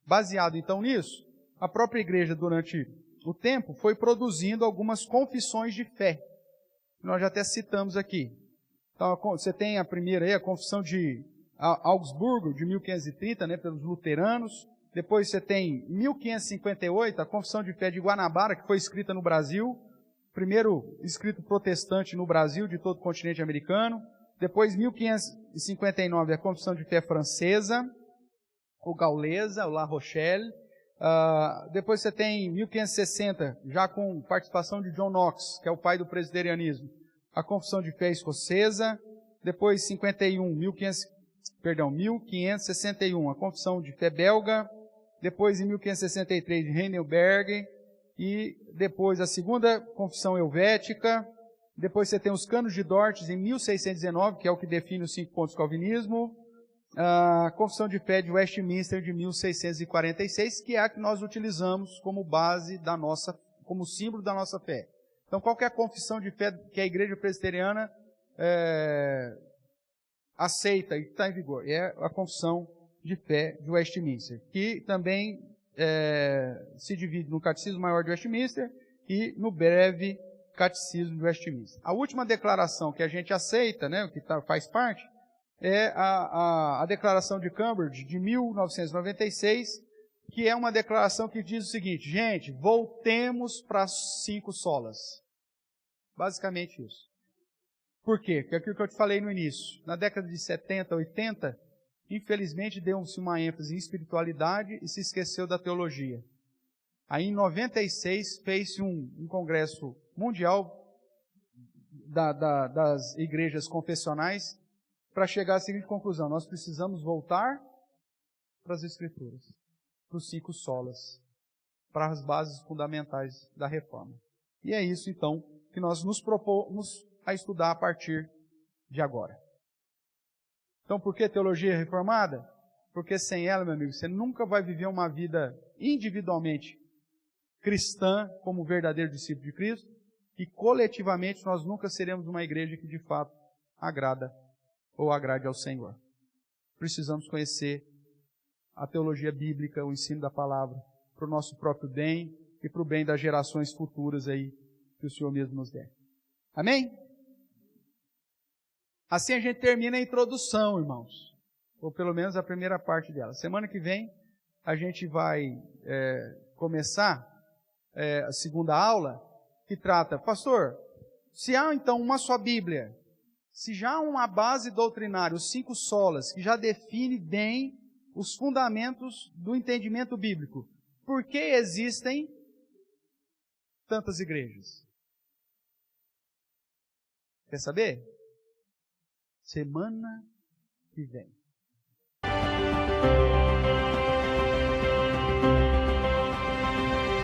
Baseado, então, nisso, a própria igreja, durante o tempo, foi produzindo algumas confissões de fé, que nós já até citamos aqui. Então, você tem a primeira aí, a Confissão de Augsburgo, de 1530, né, pelos luteranos. Depois você tem, em 1558, a Confissão de Fé de Guanabara, que foi escrita no Brasil, primeiro escrito protestante no Brasil, de todo o continente americano. Depois, 1559, a Confissão de Fé francesa, ou gaulesa, ou La Rochelle. Depois você tem, em 1560, já com participação de John Knox, que é o pai do presbiterianismo, a Confissão de Fé escocesa. Depois, 1561, a Confissão de Fé belga. Depois, em 1563, de Heidelberg. E depois a segunda Confissão Helvética. Depois você tem os Cânones de Dort em 1619, que é o que define os 5 pontos do calvinismo. A Confissão de Fé de Westminster de 1646, que é a que nós utilizamos como base da nossa, como símbolo da nossa fé. Então, qual que é a confissão de fé que a Igreja Presbiteriana aceita e está em vigor? É a Confissão de Fé de Westminster, que também se divide no Catecismo Maior de Westminster e no Breve Catecismo de Westminster. A última declaração que a gente aceita, né, que faz parte, é a Declaração de Cambridge, de 1996, que é uma declaração que diz o seguinte: gente, voltemos para as 5 solas. Basicamente isso. Por quê? Porque é aquilo que eu te falei no início. Na década de 70, 80, infelizmente deu-se uma ênfase em espiritualidade e se esqueceu da teologia. Aí, em 96, fez-se um congresso mundial das igrejas confessionais para chegar à seguinte conclusão: nós precisamos voltar para as Escrituras, para os 5 solas, para as bases fundamentais da reforma. E é isso, então, que nós nos propomos a estudar a partir de agora. Então, por que teologia reformada? Porque sem ela, meu amigo, você nunca vai viver uma vida individualmente cristã como verdadeiro discípulo de Cristo, e coletivamente nós nunca seremos uma igreja que de fato agrada ou agrade ao Senhor. Precisamos conhecer a teologia bíblica, o ensino da palavra, para o nosso próprio bem e para o bem das gerações futuras aí que o Senhor mesmo nos der. Amém? Assim a gente termina a introdução, irmãos, ou pelo menos a primeira parte dela. Semana que vem a gente vai começar a segunda aula, que trata, pastor, se há então uma só Bíblia, se já há uma base doutrinária, os 5 solas, que já define bem os fundamentos do entendimento bíblico, por que existem tantas igrejas? Quer saber? Semana que vem.